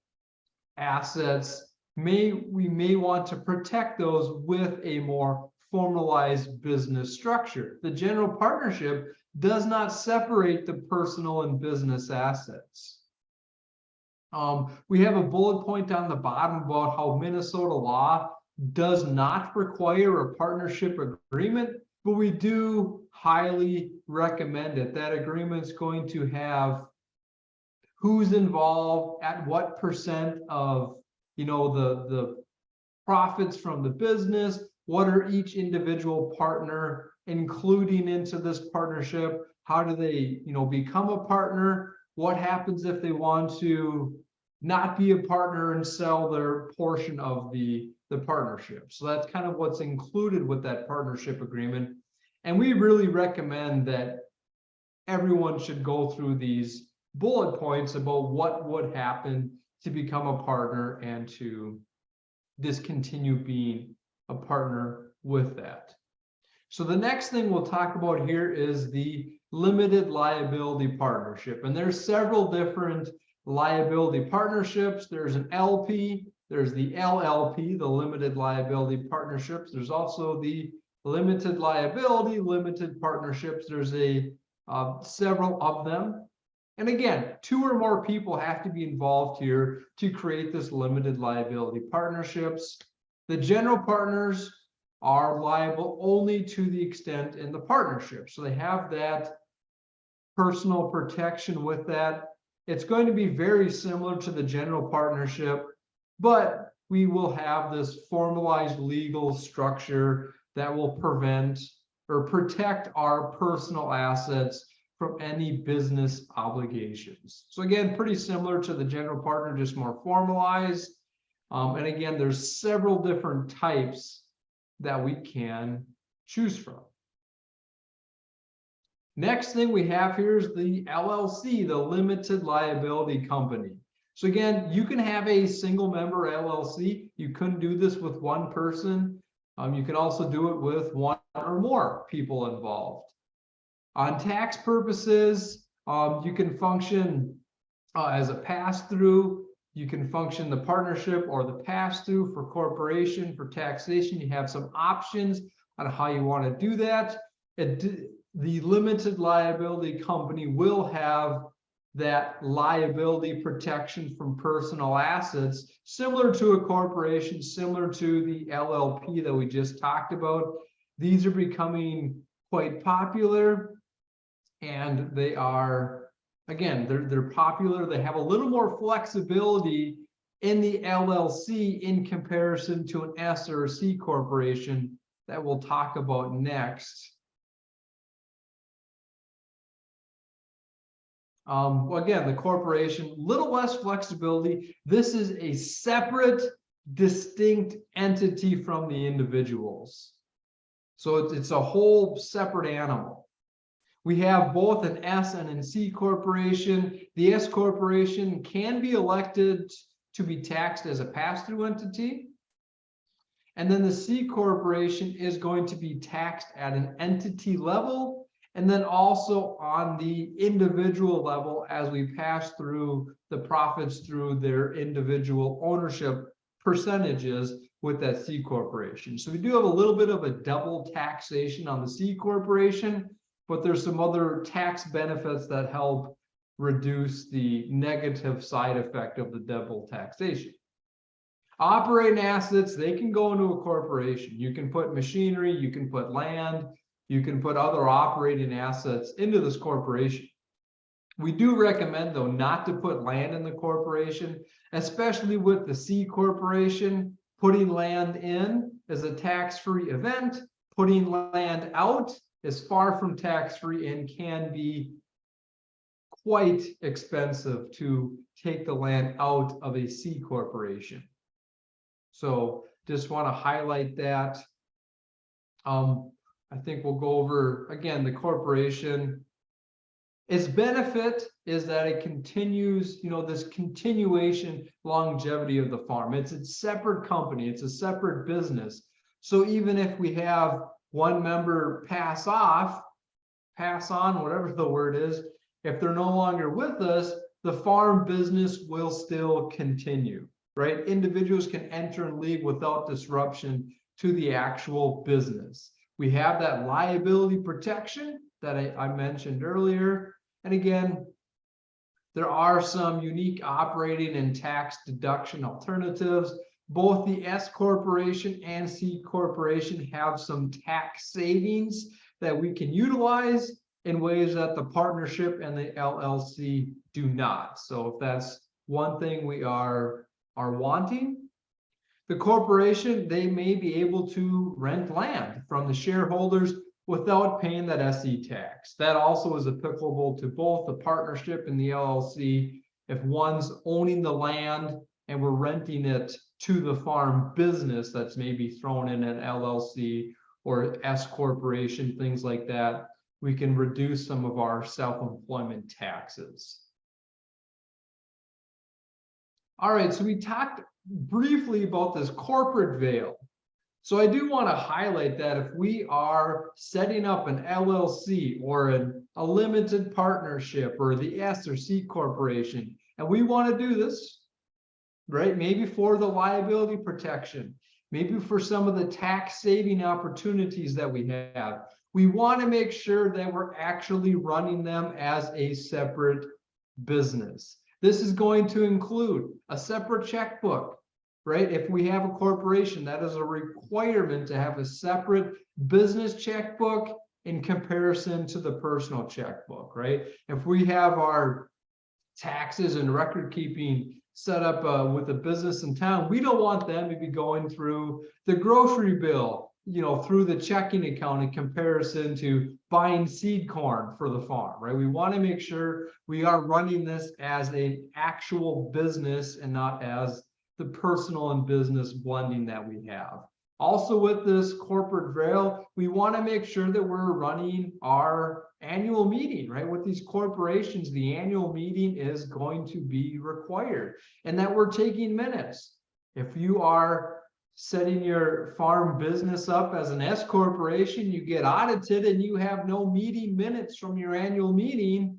assets, we may want to protect those with a more formalized business structure. The general partnership does not separate the personal and business assets. We have a bullet point on the bottom about how Minnesota law does not require a partnership agreement, but we do highly recommend it. That agreement is going to have who's involved, at what percent of the profits from the business, what are each individual partner including into this partnership, how do they become a partner, what happens if they want to not be a partner and sell their portion of the partnership. So that's kind of what's included with that partnership agreement. And we really recommend that everyone should go through these bullet points about what would happen to become a partner and to discontinue being a partner with that. So the next thing we'll talk about here is the limited liability partnership. And there's several different liability partnerships. There's an LP, there's the LLP, the limited liability partnerships. There's also the limited liability limited partnerships. There's several of them. And again, 2 or more people have to be involved here to create this limited liability partnerships. The general partners are liable only to the extent in the partnership. So they have that personal protection with that. It's going to be very similar to the general partnership, but we will have this formalized legal structure that will prevent or protect our personal assets from any business obligations. So again, pretty similar to the general partner, just more formalized. And again, there's several different types that we can choose from. Next thing we have here is the LLC, the limited liability company. So again, you can have a single member LLC. You couldn't do this with one person. You can also do it with 1 or more people involved. On tax purposes, you can function as a pass-through. You can function the partnership or the pass-through for corporation. For taxation, you have some options on how you want to do that. The limited liability company will have that liability protection from personal assets, similar to a corporation, similar to the LLP that we just talked about. These are becoming quite popular, and they are, again, they're popular. They have a little more flexibility in the LLC in comparison to an S or a C corporation that we'll talk about next. Again, the corporation, little less flexibility. This is a separate, distinct entity from the individuals. So it's a whole separate animal. We have both an S and an C corporation. The S corporation can be elected to be taxed as a pass-through entity. And then the C corporation is going to be taxed at an entity level, and then also on the individual level as we pass through the profits through their individual ownership percentages with that C corporation. So we do have a little bit of a double taxation on the C corporation, but there's some other tax benefits that help reduce the negative side effect of the double taxation. Operating assets, they can go into a corporation. You can put machinery, you can put land, you can put other operating assets into this corporation. We do recommend, though, not to put land in the corporation, especially with the C corporation. Putting land in is a tax-free event. Putting land out is far from tax-free and can be quite expensive to take the land out of a C corporation. So just want to highlight that. I think we'll go over, again, the corporation. Its benefit is that it continues, this continuation longevity of the farm. It's a separate company. It's a separate business. So even if we have one member pass on, whatever the word is, if they're no longer with us, the farm business will still continue, right? Individuals can enter and leave without disruption to the actual business. We have that liability protection that I mentioned earlier. And again, there are some unique operating and tax deduction alternatives. Both the S corporation and C corporation have some tax savings that we can utilize in ways that the partnership and the LLC do not. So if that's one thing we are wanting, the corporation, they may be able to rent land from the shareholders without paying that SE tax. That also is applicable to both the partnership and the LLC. If one's owning the land and we're renting it to the farm business that's maybe thrown in an LLC or S corporation, things like that, we can reduce some of our self-employment taxes. All right, so we talked briefly about this corporate veil. So I do want to highlight that if we are setting up an LLC or a limited partnership or the S or C corporation, and we want to do this, right? Maybe for the liability protection, maybe for some of the tax saving opportunities that we have, we want to make sure that we're actually running them as a separate business. This is going to include a separate checkbook, right? If we have a corporation, that is a requirement to have a separate business checkbook in comparison to the personal checkbook, right? If we have our taxes and record keeping set up with a business in town, we don't want them to be going through the grocery bill, through the checking account in comparison to buying seed corn for the farm, right? We want to make sure we are running this as an actual business and not as the personal and business blending that we have. Also with this corporate veil, we want to make sure that we're running our annual meeting, right? With these corporations, the annual meeting is going to be required and that we're taking minutes. If you are setting your farm business up as an S corporation, you get audited and you have no meeting minutes from your annual meeting,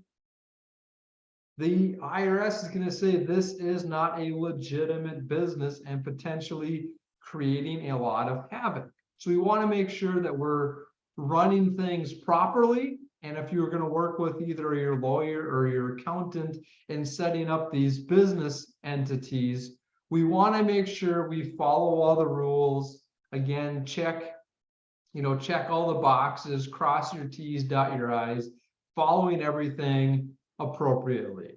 the IRS is going to say this is not a legitimate business and potentially creating a lot of havoc. So we want to make sure that we're running things properly. And if you're going to work with either your lawyer or your accountant in setting up these business entities, we want to make sure we follow all the rules. Again, check all the boxes, cross your T's, dot your I's, following everything appropriately.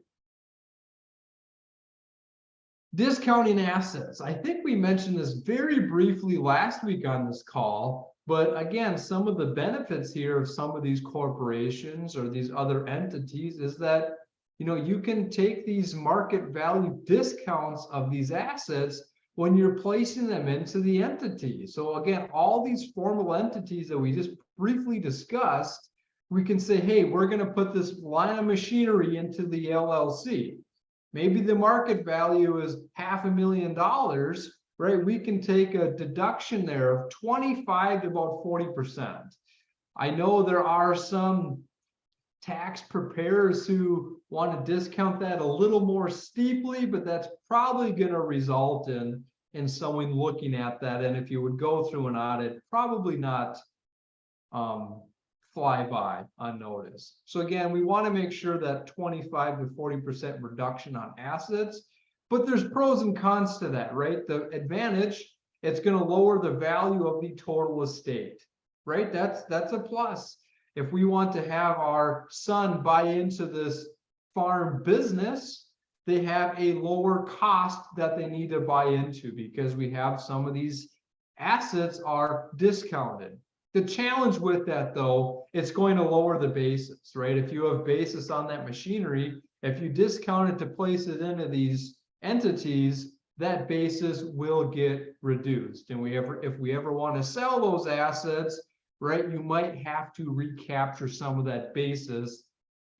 Discounting assets. I think we mentioned this very briefly last week on this call, but again, some of the benefits here of some of these corporations or these other entities is that you can take these market value discounts of these assets when you're placing them into the entity. So again, all these formal entities that we just briefly discussed, we can say, hey, we're going to put this line of machinery into the LLC. Maybe the market value is $500,000, right? We can take a deduction there of 25 to about 40%. I know there are some tax preparers who want to discount that a little more steeply, but that's probably going to result in someone looking at that. And if you would go through an audit, probably not fly by unnoticed. So again, we want to make sure that 25 to 40% reduction on assets, but there's pros and cons to that, right? The advantage, it's going to lower the value of the total estate, right? That's a plus. If we want to have our son buy into this farm business, they have a lower cost that they need to buy into because we have some of these assets are discounted. The challenge with that, though, it's going to lower the basis, right? If you have basis on that machinery, if you discount it to place it into these entities, that basis will get reduced. And if we ever want to sell those assets, right, you might have to recapture some of that basis,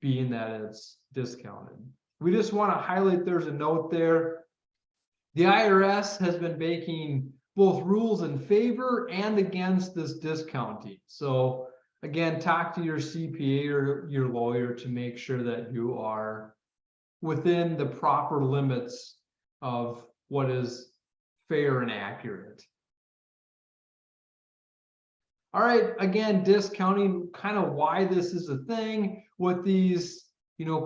being that it's discounted. We just want to highlight there's a note there. The IRS has been making both rules in favor and against this discounting. So again, talk to your CPA or your lawyer to make sure that you are within the proper limits of what is fair and accurate. All right, again, discounting, kind of why this is a thing with these,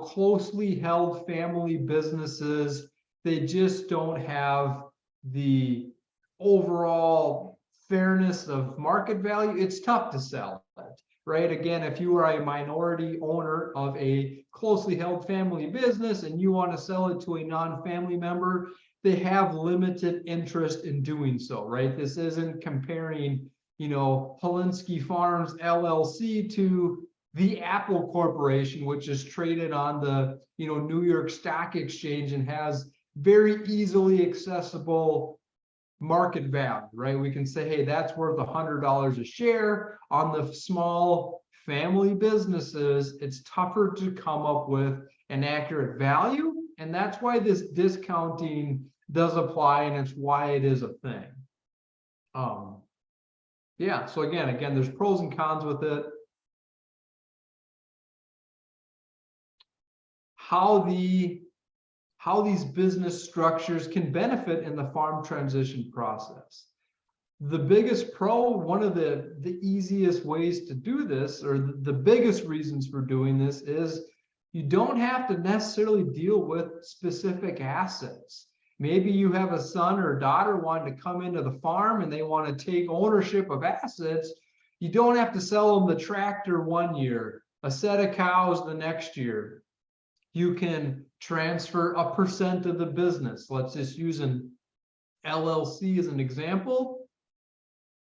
closely held family businesses. They just don't have the overall fairness of market value. It's tough to sell it, right? Again, if you are a minority owner of a closely held family business and you want to sell it to a non-family member, they have limited interest in doing so, right? This isn't comparing, Polinsky Farms LLC to the Apple Corporation, which is traded on the, New York Stock Exchange and has very easily accessible market value, right? We can say, hey, that's worth $100 a share. On the small family businesses, it's tougher to come up with an accurate value. And that's why this discounting does apply, and it's why it is a thing. Yeah, so again, there's pros and cons with it. How these business structures can benefit in the farm transition process. The biggest pro, one of the easiest ways to do this, or the biggest reasons for doing this, is you don't have to necessarily deal with specific assets. Maybe you have a son or daughter wanting to come into the farm and they want to take ownership of assets. You don't have to sell them the tractor one year, a set of cows the next year. You can transfer a percent of the business. Let's just use an LLC as an example.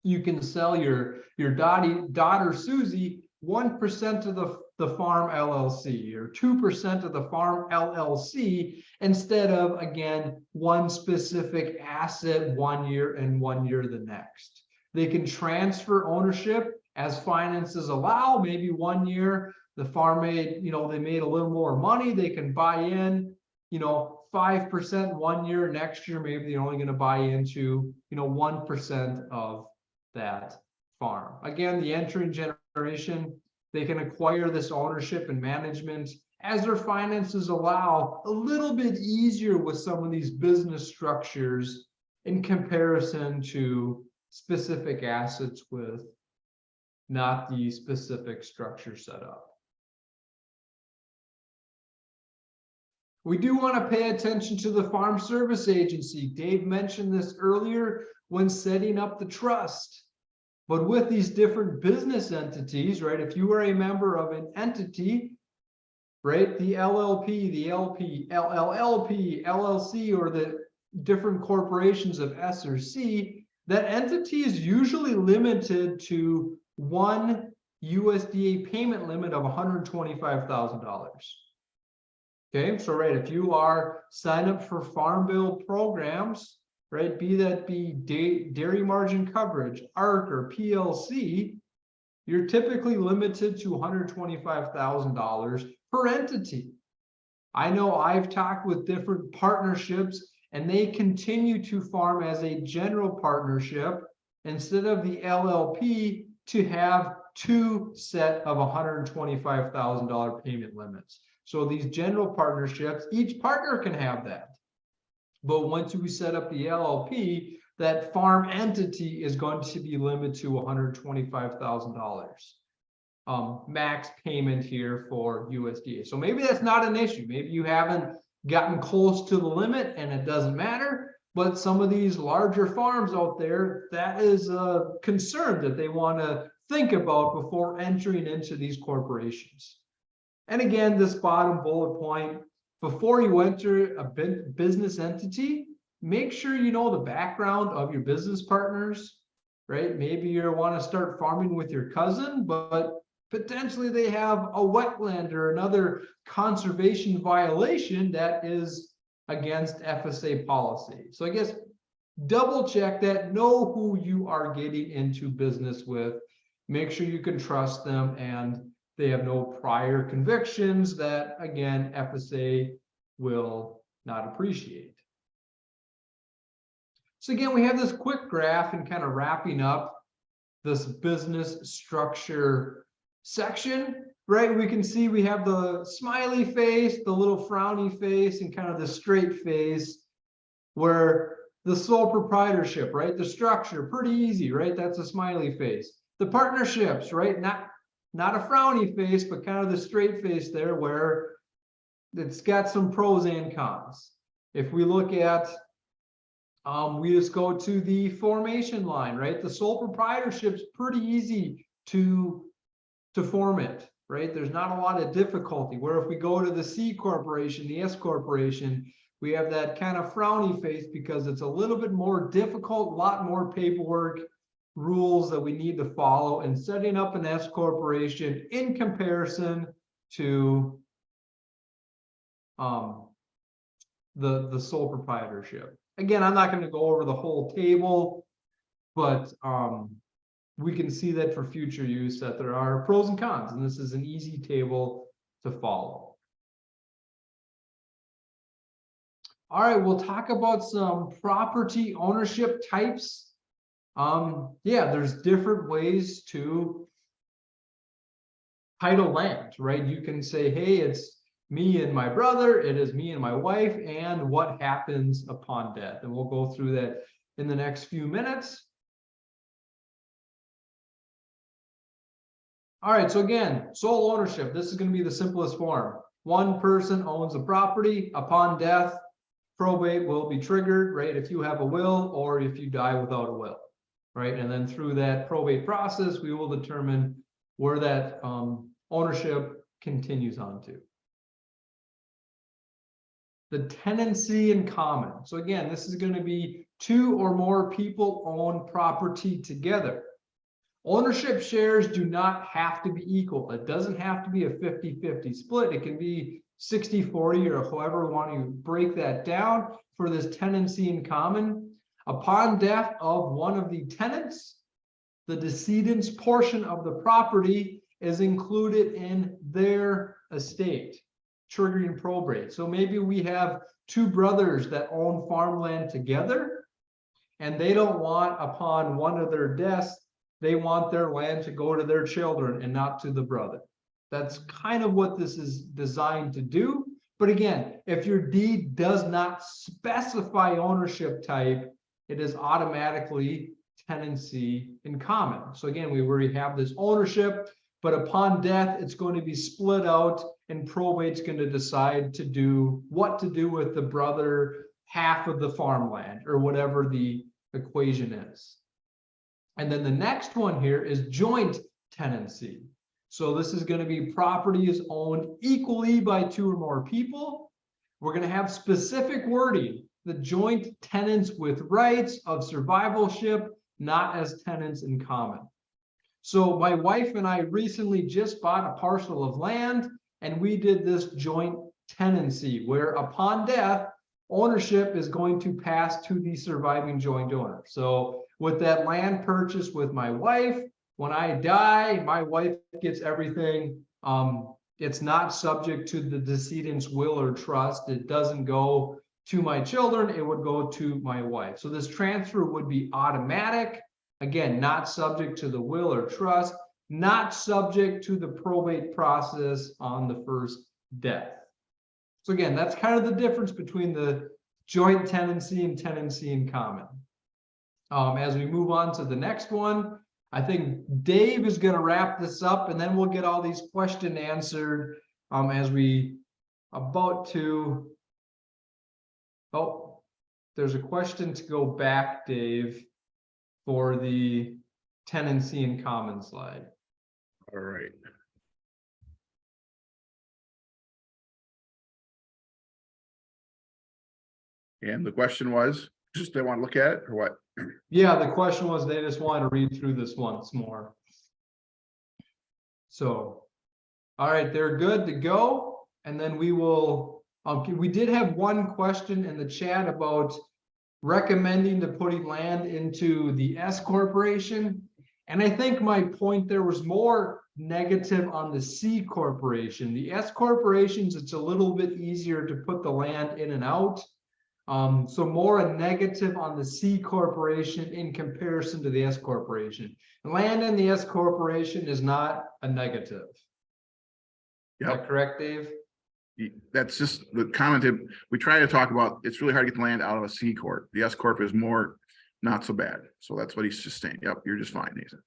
You can sell your daughter Susie 1% of the farm LLC or 2% of the farm LLC instead of, again, one specific asset 1 year and 1 year the next. They can transfer ownership as finances allow. Maybe 1 year the farm made, they made a little more money. They can buy in, 5% 1 year. Next year, maybe they're only going to buy into, 1% of that farm. Again, the entering generation, they can acquire this ownership and management as their finances allow, a little bit easier with some of these business structures in comparison to specific assets with not the specific structure set up. We do want to pay attention to the Farm Service Agency. Dave mentioned this earlier when setting up the trust. But with these different business entities, right, if you are a member of an entity, right, the LLP, the LP, LLLP, LLC, or the different corporations of S or C, that entity is usually limited to one USDA payment limit of $125,000. Okay, so right, if you are signed up for Farm Bill programs, right, be dairy margin coverage, ARC or PLC, you're typically limited to $125,000 per entity. I know I've talked with different partnerships and they continue to farm as a general partnership instead of the LLP to have two set of $125,000 payment limits. So these general partnerships, each partner can have that. But once we set up the LLP, that farm entity is going to be limited to $125,000. max payment here for USDA. So maybe that's not an issue. Maybe you haven't gotten close to the limit and it doesn't matter. But some of these larger farms out there, that is a concern that they want to think about before entering into these corporations. And again, this bottom bullet point, before you enter a business entity, make sure you know the background of your business partners, right? Maybe you want to start farming with your cousin, but potentially they have a wetland or another conservation violation that is against FSA policy. So I guess double check that, know who you are getting into business with, make sure you can trust them and they have no prior convictions that, again, FSA will not appreciate. So again, we have this quick graph and kind of wrapping up this business structure section, right? We can see we have the smiley face, the little frowny face, and kind of the straight face, where the sole proprietorship, right? The structure, pretty easy, right? That's a smiley face. The partnerships, right? Not a frowny face, but kind of the straight face there, where it's got some pros and cons. If we look at, we just go to the formation line, right? The sole proprietorship's pretty easy to form it, right? There's not a lot of difficulty. Where if we go to the C corporation, the S corporation, we have that kind of frowny face because it's a little bit more difficult, a lot more paperwork, rules that we need to follow in setting up an S corporation in comparison to the sole proprietorship. Again, I'm not going to go over the whole table, but we can see that for future use that there are pros and cons, and this is an easy table to follow. All right, we'll talk about some property ownership types. Yeah, there's different ways to title land, right? You can say, hey, it's me and my brother, it is me and my wife, and what happens upon death. And we'll go through that in the next few minutes. All right, so again, sole ownership. This is going to be the simplest form. One person owns the property. Upon death, probate will be triggered, right? If you have a will or if you die without a will, right? And then through that probate process, we will determine where that ownership continues on to. The tenancy in common. So again, this is going to be two or more people own property together. Ownership shares do not have to be equal. It doesn't have to be a 50-50 split. It can be 60-40 or however we want to break that down for this tenancy in common. Upon death of one of the tenants, the decedent's portion of the property is included in their estate, triggering probate. So maybe we have two brothers that own farmland together, and they don't want, upon one of their deaths, they want their land to go to their children and not to the brother. That's kind of what this is designed to do. But again, if your deed does not specify ownership type, it is automatically tenancy in common. So again, we already have this ownership, but upon death, it's going to be split out and probate's going to decide to do what to do with the brother half of the farmland or whatever the equation is. And then the next one here is joint tenancy. So this is going to be property is owned equally by two or more people. We're going to have specific wording, the joint tenants with rights of survivalship, not as tenants in common. So my wife and I recently just bought a parcel of land, and we did this joint tenancy where upon death, ownership is going to pass to the surviving joint owner. So with that land purchase with my wife, when I die, my wife gets everything. It's not subject to the decedent's will or trust. It doesn't go to my children. It would go to my wife. So this transfer would be automatic. Again, not subject to the will or trust, not subject to the probate process on the first death. So again, that's kind of the difference between the joint tenancy and tenancy in common. As we move on to the next one, I think Dave is gonna wrap this up, and then we'll get all these questions answered, as we about to. Oh, there's a question to go back, Dave, for the tenancy in common slide. All right. And the question was, just they want to look at it or what? Yeah, the question was, they just want to read through this once more. So, all right, they're good to go. And then we will, we did have one question in the chat about recommending to putting land into the S corporation. And I think my point there was more negative on the C corporation. The S corporations, it's a little bit easier to put the land in and out. So more a negative on the C corporation in comparison to the S corporation. Land in the S corporation is not a negative. Is that correct, Dave? That's just the comment that we try to talk about. It's really hard to get the land out of a C corp. The S corp is more not so bad. So that's what he's just saying. Yep, you're just fine, Nathan.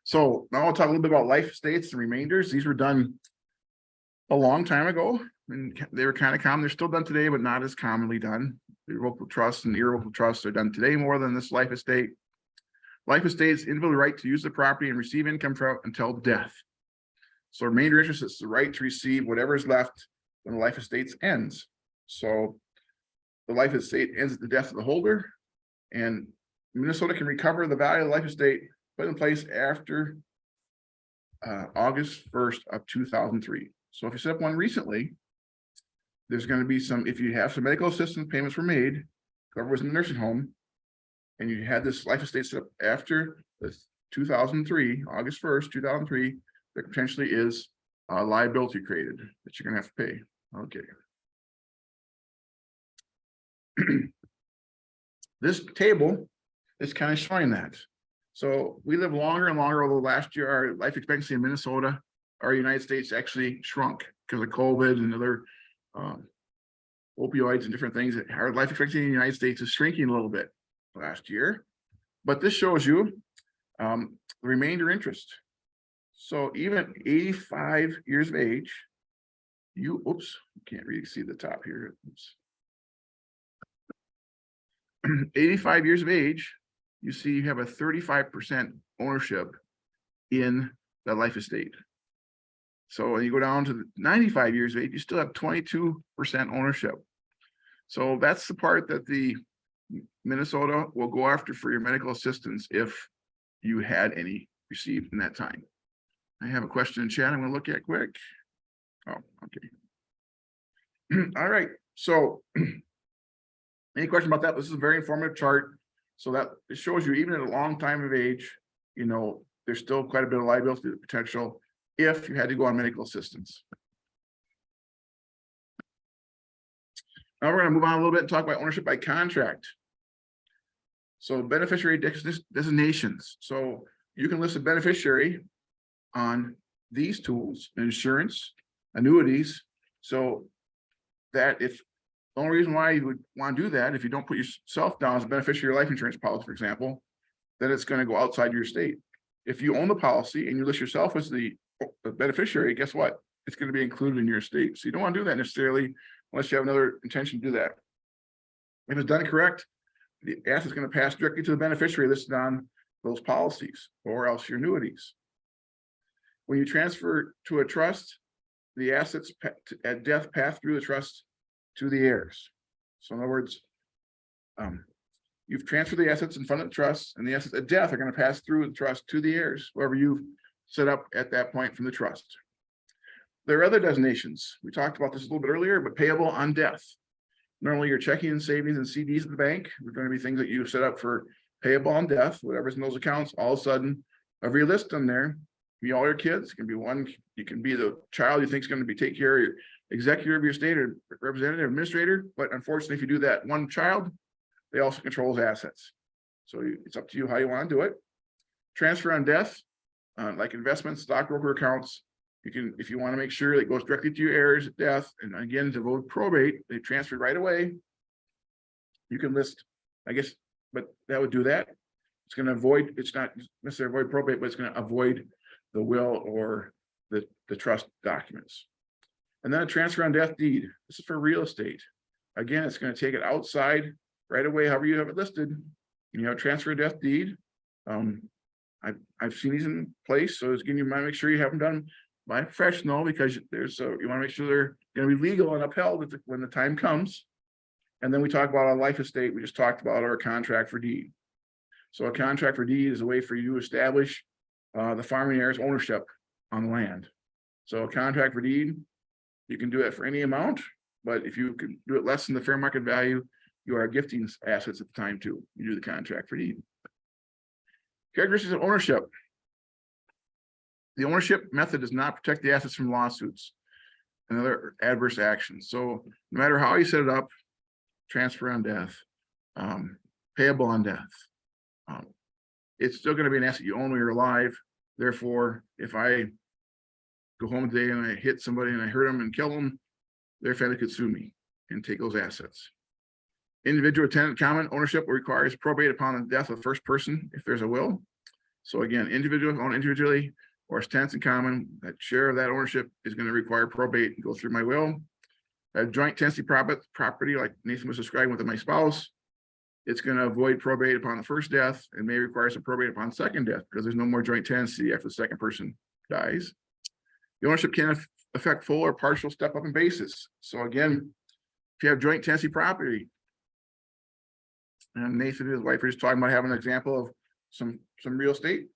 So now I'll talk a little bit about life estates and remainders. These were done a long time ago, and they were kind of common. They're still done today, but not as commonly done. The irrevocable trusts and irrevocable trusts are done today more than this life estate. Life estates individual right to use the property and receive income from until death. So remainder interest is the right to receive whatever is left when the life estate ends. So the life estate ends at the death of the holder, and Minnesota can recover the value of the life estate put in place after August 1st of 2003. So if you set up one recently, there's going to be some, if you have some medical assistance payments were made, whoever was in the nursing home, and you had this life estate set up after the 2003, August 1st, 2003, there potentially is a liability created that you're going to have to pay. Okay. This table is kind of showing that. So we live longer and longer, although last year our life expectancy in Minnesota, our United States actually shrunk because of COVID and other opioids and different things. Our life expectancy in the United States is shrinking a little bit last year. But this shows you the remainder interest. So even 85 years of age, you, oops, can't really see the top here. Oops. 85 years of age, you see you have a 35% ownership in the life estate. So when you go down to 95 years of age, you still have 22% ownership. So that's the part that the Minnesota will go after for your medical assistance if you had any received in that time. I have a question in chat I'm going to look at quick. Oh, okay. All right. So any question about that? This is a very informative chart. So that it shows you even at a long time of age, you know, there's still quite a bit of liability potential if you had to go on medical assistance. Now we're going to move on a little bit and talk about ownership by contract. So beneficiary designations. So you can list a beneficiary on these tools: insurance, annuities. So that if the only reason why you would want to do that, if you don't put yourself down as a beneficiary of life insurance policy, for example, then it's going to go outside your state. If you own the policy and you list yourself as the beneficiary, guess what? It's going to be included in your estate. So you don't want to do that necessarily unless you have another intention to do that. If it's done correct, the asset is going to pass directly to the beneficiary listed on those policies, or else your annuities. When you transfer to a trust, the assets at death pass through the trust to the heirs. So in other words, you've transferred the assets in front of the trust, and the assets at death are going to pass through the trust to the heirs, whoever you've set up at that point from the trust. There are other designations. We talked about this a little bit earlier, but payable on death. Normally your checking and savings and CDs at the bank are going to be things that you set up for payable on death, whatever's in those accounts. All of a sudden, every list on there, be all your kids. It can be one, you can be the child you think is going to be take care of your executive of your state or representative administrator. But unfortunately, if you do that one child, they also control his assets. So it's up to you how you want to do it. Transfer on death, like investments, stockbroker accounts. You can, if you want to make sure that it goes directly to your heirs at death, and again, to vote probate, they transferred right away. You can list, I guess, but that would do that. It's going to avoid, it's not necessarily avoid probate, but it's going to avoid the will or the trust documents. And then a transfer on death deed. This is for real estate. Again, it's going to take it outside right away, however you have it listed. You have transfer of death deed. I've seen these in place, so it's again, you might make sure you have them done by a professional, because there's you want to make sure they're going to be legal and upheld when the time comes. And then we talk about a life estate. We just talked about our contract for deed. So a contract for deed is a way for you to establish the farming heir's ownership on the land. So a contract for deed, you can do it for any amount, but if you can do it less than the fair market value, you are gifting assets at the time too. You do the contract for deed. Characteristics of ownership. The ownership method does not protect the assets from lawsuits and other adverse actions. So no matter how you set it up, transfer on death, payable on death, it's still going to be an asset you own when you're alive. Therefore, if I go home today and I hit somebody and I hurt them and kill them, their family could sue me and take those assets. Individual tenant common ownership requires probate upon the death of the first person if there's a will. So again, individuals own individually, or as tenants in common, that share of that ownership is going to require probate and go through my will. A joint tenancy property, like Nathan was describing with my spouse, it's going to avoid probate upon the first death and may require some probate upon second death, because there's no more joint tenancy after the second person dies. The ownership can affect full or partial step up in basis. So again, if you have joint tenancy property, and Nathan and his wife are just talking about having an example of some real estate,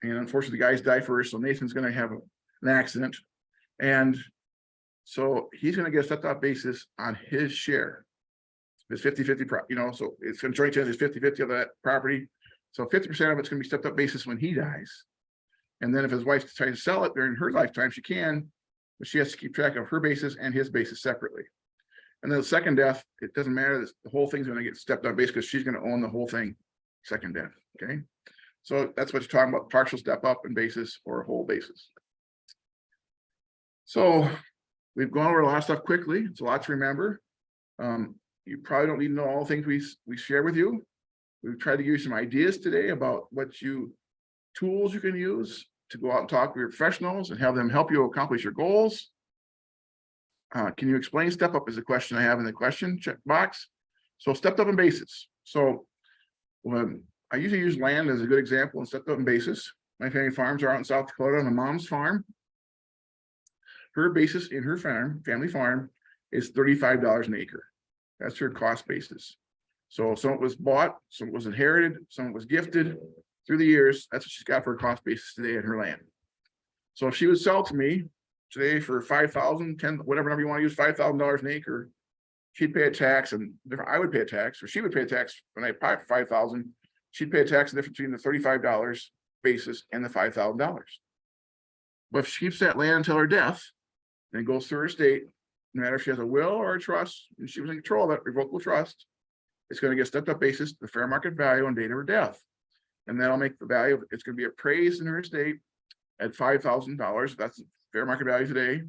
and unfortunately the guys die first, so Nathan's going to have an accident, and so he's going to get a stepped up basis on his share. It's 50-50, so it's going to joint tenancy 50-50 of that property. So 50% of it's going to be stepped up basis when he dies. And then if his wife tries to sell it during her lifetime, she can, but she has to keep track of her basis and his basis separately. And then the second death, it doesn't matter. The whole thing's going to get stepped up basis because she's going to own the whole thing. Second death. Okay. So that's what you're talking about, partial step up in basis or a whole basis. So we've gone over a lot of stuff quickly. It's a lot to remember. You probably don't need to know all the things we share with you. We've tried to give you some ideas today about tools you can use to go out and talk with your professionals and have them help you accomplish your goals. Can you explain step up is a question I have in the question check box. So stepped up in basis. So when I usually use land as a good example and stepped up in basis. My family farms are out in South Dakota on my mom's farm. Her basis in her family farm is $35 an acre. That's her cost basis. So some was bought, some was inherited, some was gifted through the years. That's what she's got for her cost basis today in her land. So if she would sell to me today for $5,000, $10,000, whatever number you want to use, $5,000 an acre, she'd pay a tax, and I would pay a tax, or she would pay a tax when I buy for $5,000. She'd pay a tax difference between the $35 basis and the $5,000. But if she keeps that land until her death, and it goes through her estate, no matter if she has a will or a trust, and she was in control of that revocable trust, it's going to get stepped up basis, the fair market value on date of her death. And that'll make the value, it's going to be appraised in her estate at $5,000. That's the fair market value today.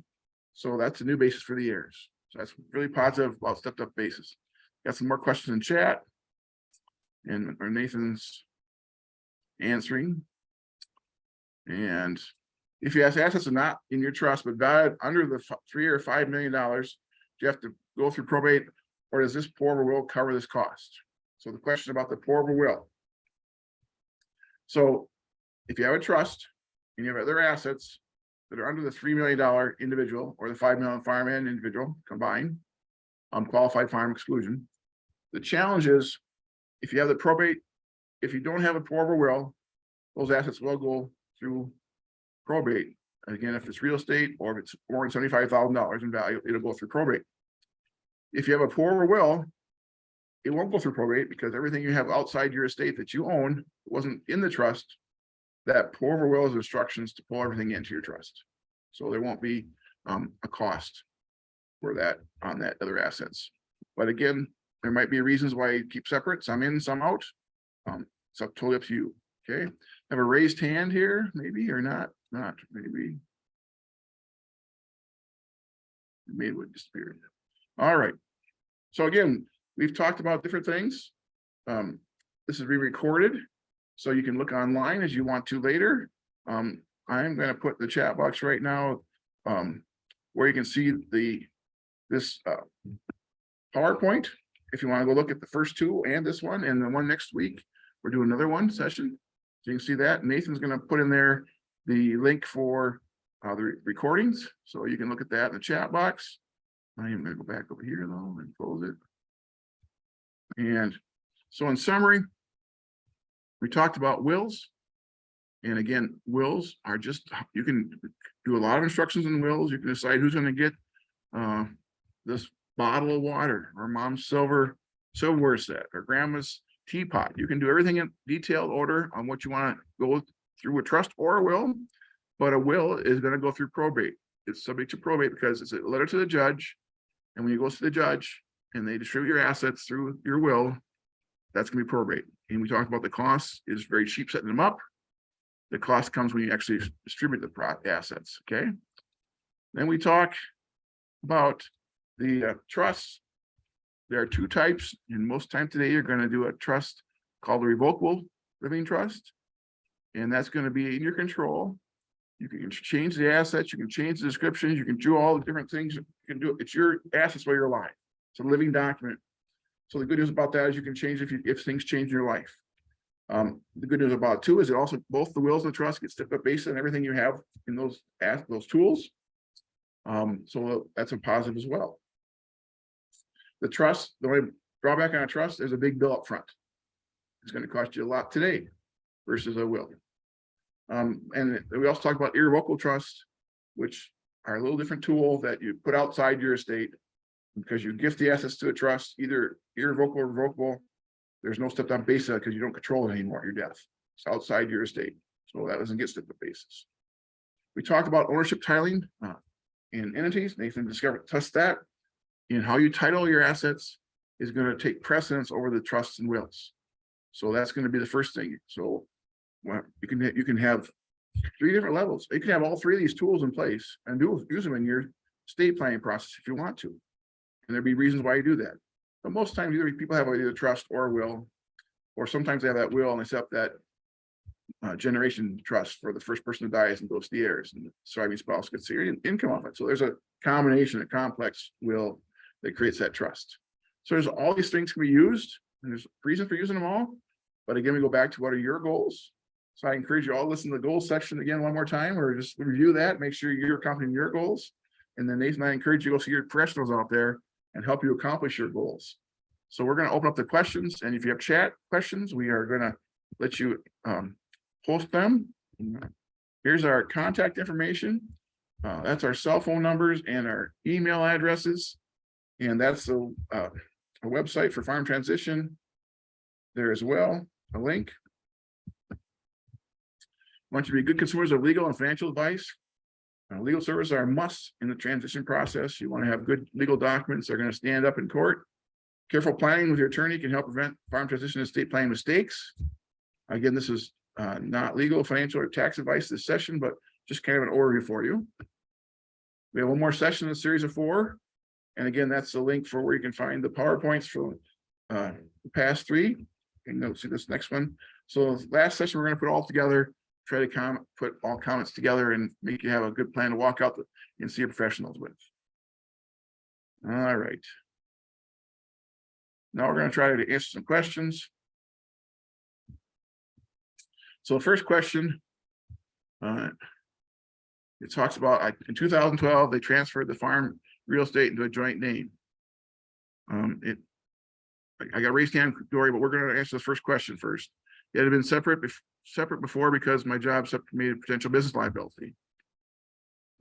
So that's a new basis for the heirs. So that's really positive about stepped up basis. Got some more questions in chat. And Nathan's answering. And if you have assets are not in your trust, but valued under the $3 or $5 million, do you have to go through probate, or does this pour over will cover this cost? So the question about the pour over will. So if you have a trust and you have other assets that are under the $3 million individual or the $5 million farm and individual combined, qualified farm exclusion, the challenge is if you have the probate, if you don't have a pour over will, those assets will go through probate. And again, if it's real estate or if it's more than $75,000 in value, it'll go through probate. If you have a pour over will, it won't go through probate because everything you have outside your estate that you own wasn't in the trust. That pour over will is instructions to pull everything into your trust. So there won't be a cost for that on that other assets. But again, there might be reasons why you keep separate, some in, some out. It's totally up to you. Okay. Have a raised hand here, maybe or not. Not maybe. Maybe would disappear. All right. So again, we've talked about different things. This is re-recorded. So you can look online as you want to later. I'm going to put the chat box right now where you can see this PowerPoint. If you want to go look at the first two and this one and the one next week, we're doing another one session. So you can see that Nathan's going to put in there the link for the recordings. So you can look at that in the chat box. I am going to go back over here though and close it. And so in summary, we talked about wills. And again, wills are just, you can do a lot of instructions in wills. You can decide who's going to get this bottle of water or mom's silverware set or grandma's teapot. You can do everything in detailed order on what you want to go through a trust or a will, but a will is going to go through probate. It's subject to probate because it's a letter to the judge. And when you go to the judge and they distribute your assets through your will, that's going to be probate. And we talked about the cost is very cheap setting them up. The cost comes when you actually distribute the assets, okay? Then we talk about the trusts. There are two types, and most time today you're going to do a trust called a revocable living trust, and that's going to be in your control. You can change the assets, you can change the descriptions, you can do all the different things. You can do it's your assets while you're alive. It's a living document. So the good news about that is you can change if things change in your life. The good news about it too is it also both the wills and the trust get stepped up based on everything you have in those tools. So that's a positive as well. The trust, the only drawback on a trust, there's a big bill up front. It's going to cost you a lot today versus a will. And we also talk about irrevocable trusts, which are a little different tool that you put outside your estate because you gift the assets to a trust, either irrevocable or revocable. There's no stepped up basis because you don't control it anymore. Your death. It's outside your estate, so that doesn't get stepped up basis. We talked about ownership titling in entities. Nathan discovered that in how you title your assets is going to take precedence over the trusts and wills. So that's going to be the first thing. So you can have 3 different levels. You can have all 3 of these tools in place and use them in your estate planning process if you want to. And there'd be reasons why you do that. But most times either people have either trust or will, or sometimes they have that will and they set up that generation trust for the first person who dies and goes to the heirs, and the surviving spouse gets the income of it. So there's a combination, a complex will that creates that trust. So there's all these things can be used, and there's reason for using them all. But again, we go back to what are your goals. So I encourage you all to listen to the goals section again one more time, or just review that, make sure you're accomplishing your goals. And then Nathan, I encourage you to go see your professionals out there and help you accomplish your goals. So we're going to open up the questions, and if you have chat questions, we are going to let you post them. Here's our contact information. That's our cell phone numbers and our email addresses, and that's a website for farm transition there as well, a link. I want you to be good consumers of legal and financial advice. Legal services are a must in the transition process. You want to have good legal documents that are going to stand up in court. Careful planning with your attorney can help prevent farm transition and estate planning mistakes. Again, this is not legal, financial, or tax advice this session, but just kind of an overview for you. We have one more session in a series of 4. And again, that's the link for where you can find the PowerPoints for the past 3. And you'll see this next one. So last session, we're going to put all together, try to put all comments together and make you have a good plan to walk out and see your professionals with. All right. Now we're going to try to answer some questions. So the first question, it talks about in 2012, they transferred the farm real estate into a joint name. I got raised hand, Dory, but we're going to answer the first question first. It had been separate before because my job made a potential business liability.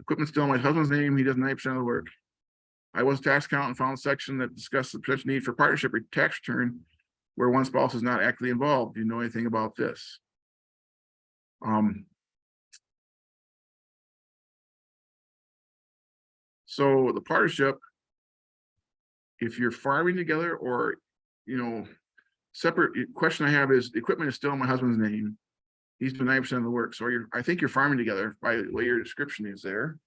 Equipment's still in my husband's name. He does 90% of the work. I was a tax accountant and found a section that discussed the potential need for partnership tax return where one spouse is not actively involved. Do you know anything about this? So the partnership, if you're farming together or, separate question I have is the equipment is still in my husband's name. He's doing 90% of the work. So I think you're farming together by the way your description is there.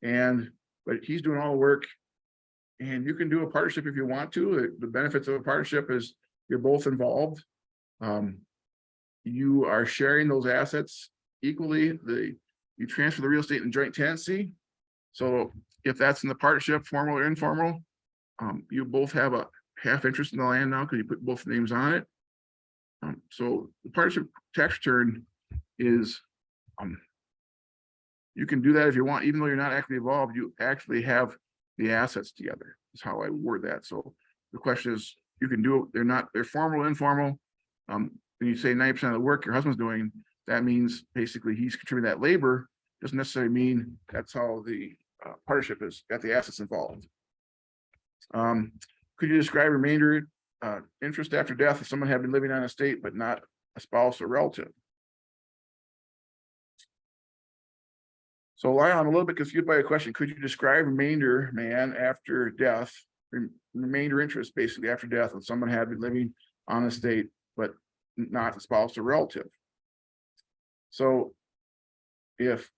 But he's doing all the work, and you can do a partnership if you want to. The benefits of a partnership is you're both involved. you are sharing those assets equally. You transfer the real estate in joint tenancy. So if that's in the partnership, formal or informal, you both have a half interest in the land now because you put both names on it. So the partnership tax return is, you can do that if you want, even though you're not actually involved, you actually have the assets together, is how I word that. So the question is, you can do it, they're formal, informal. When you say 90% of the work your husband's doing, that means basically he's contributing that labor, doesn't necessarily mean that's how the partnership has got the assets involved. Could you describe remainder interest after death if someone had been living on a estate but not a spouse or relative? So Lyle, I'm a little bit confused by your question. Could you describe remainder, man, after death, remainder interest basically after death when someone had been living on a estate but not a spouse or relative? So if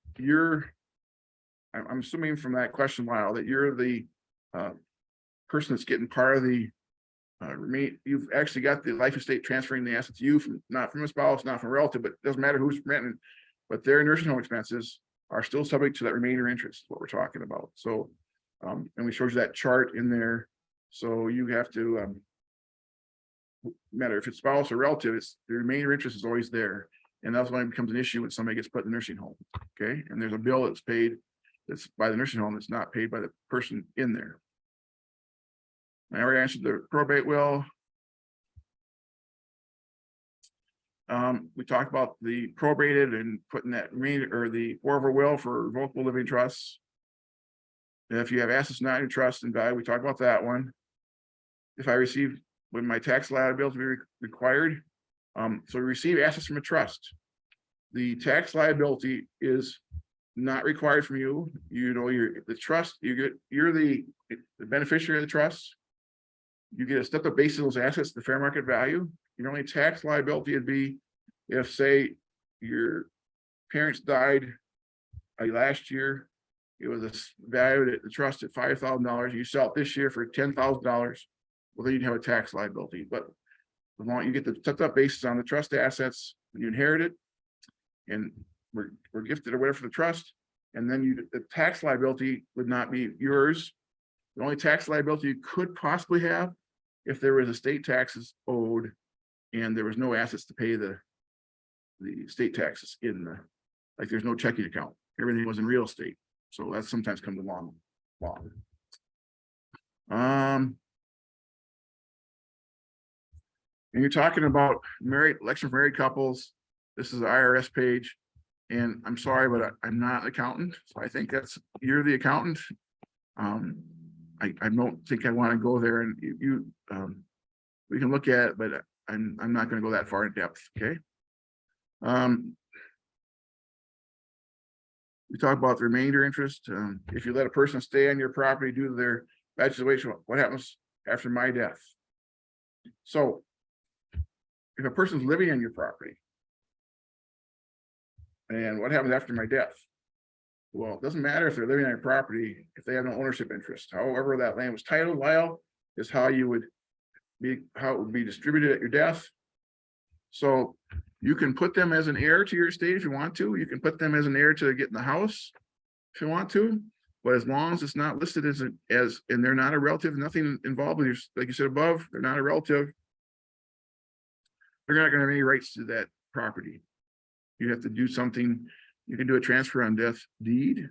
I'm assuming from that question, Lyle, that you're the person that's getting part of the you've actually got the life estate transferring the assets to you from, not from a spouse, not from a relative, but it doesn't matter who's renting, but their nursing home expenses are still subject to that remainder interest, what we're talking about. So, and we showed you that chart in there. So you have to, matter if it's spouse or relative, it's the remainder interest is always there. And that's when it becomes an issue when somebody gets put in the nursing home. Okay. And there's a bill that's paid that's by the nursing home that's not paid by the person in there. I already answered the probate will. We talked about the probated and putting that remainder or the forward will for revocable living trusts. If you have assets not in trust and value, we talked about that one. If I receive, when my tax liability be required, so we receive assets from a trust. The tax liability is not required from you. You know, you're the trust. You're the beneficiary of the trust. You get a stepped up basis of those assets, the fair market value. Your only tax liability would be if, say, your parents died last year, it was valued at the trust at $5,000. You sell it this year for $10,000. Well, then you'd have a tax liability. But the moment you get the stepped up basis on the trust assets, when you inherit it, and we're gifted or whatever for the trust, and then the tax liability would not be yours. The only tax liability you could possibly have if there was estate taxes owed and there was no assets to pay the state taxes in the, like there's no checking account. Everything was in real estate. So that sometimes comes along. And you're talking about election for married couples. This is the IRS page. And I'm sorry, but I'm not an accountant. So I think you're the accountant. I don't think I want to go there, and we can look at it, but I'm not going to go that far in depth. Okay. We talk about the remainder interest. If you let a person stay on your property due to their bad situation, what happens after my death? So if a person's living on your property, and what happens after my death? Well, it doesn't matter if they're living on your property if they have no ownership interest. However, that land was titled, Lyle, is how it would be distributed at your death. So you can put them as an heir to your estate if you want to. You can put them as an heir to get in the house if you want to. But as long as it's not listed as and they're not a relative, nothing involved with your, like you said above, they're not a relative, they're not going to have any rights to that property. You have to do something. You can do a transfer on death deed.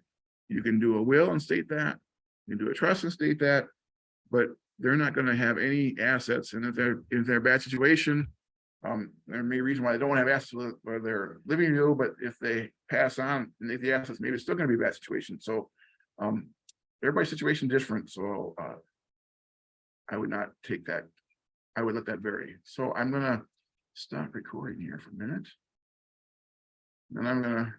You can do a will and state that. You can do a trust and state that, but they're not going to have any assets. And if they're in a bad situation, there may be a reason why they don't have assets where they're living you, but if they pass on and they the assets, maybe it's still going to be a bad situation. So everybody's situation is different. So I would not take that. I would let that vary. So I'm going to stop recording here for a minute. And I'm going to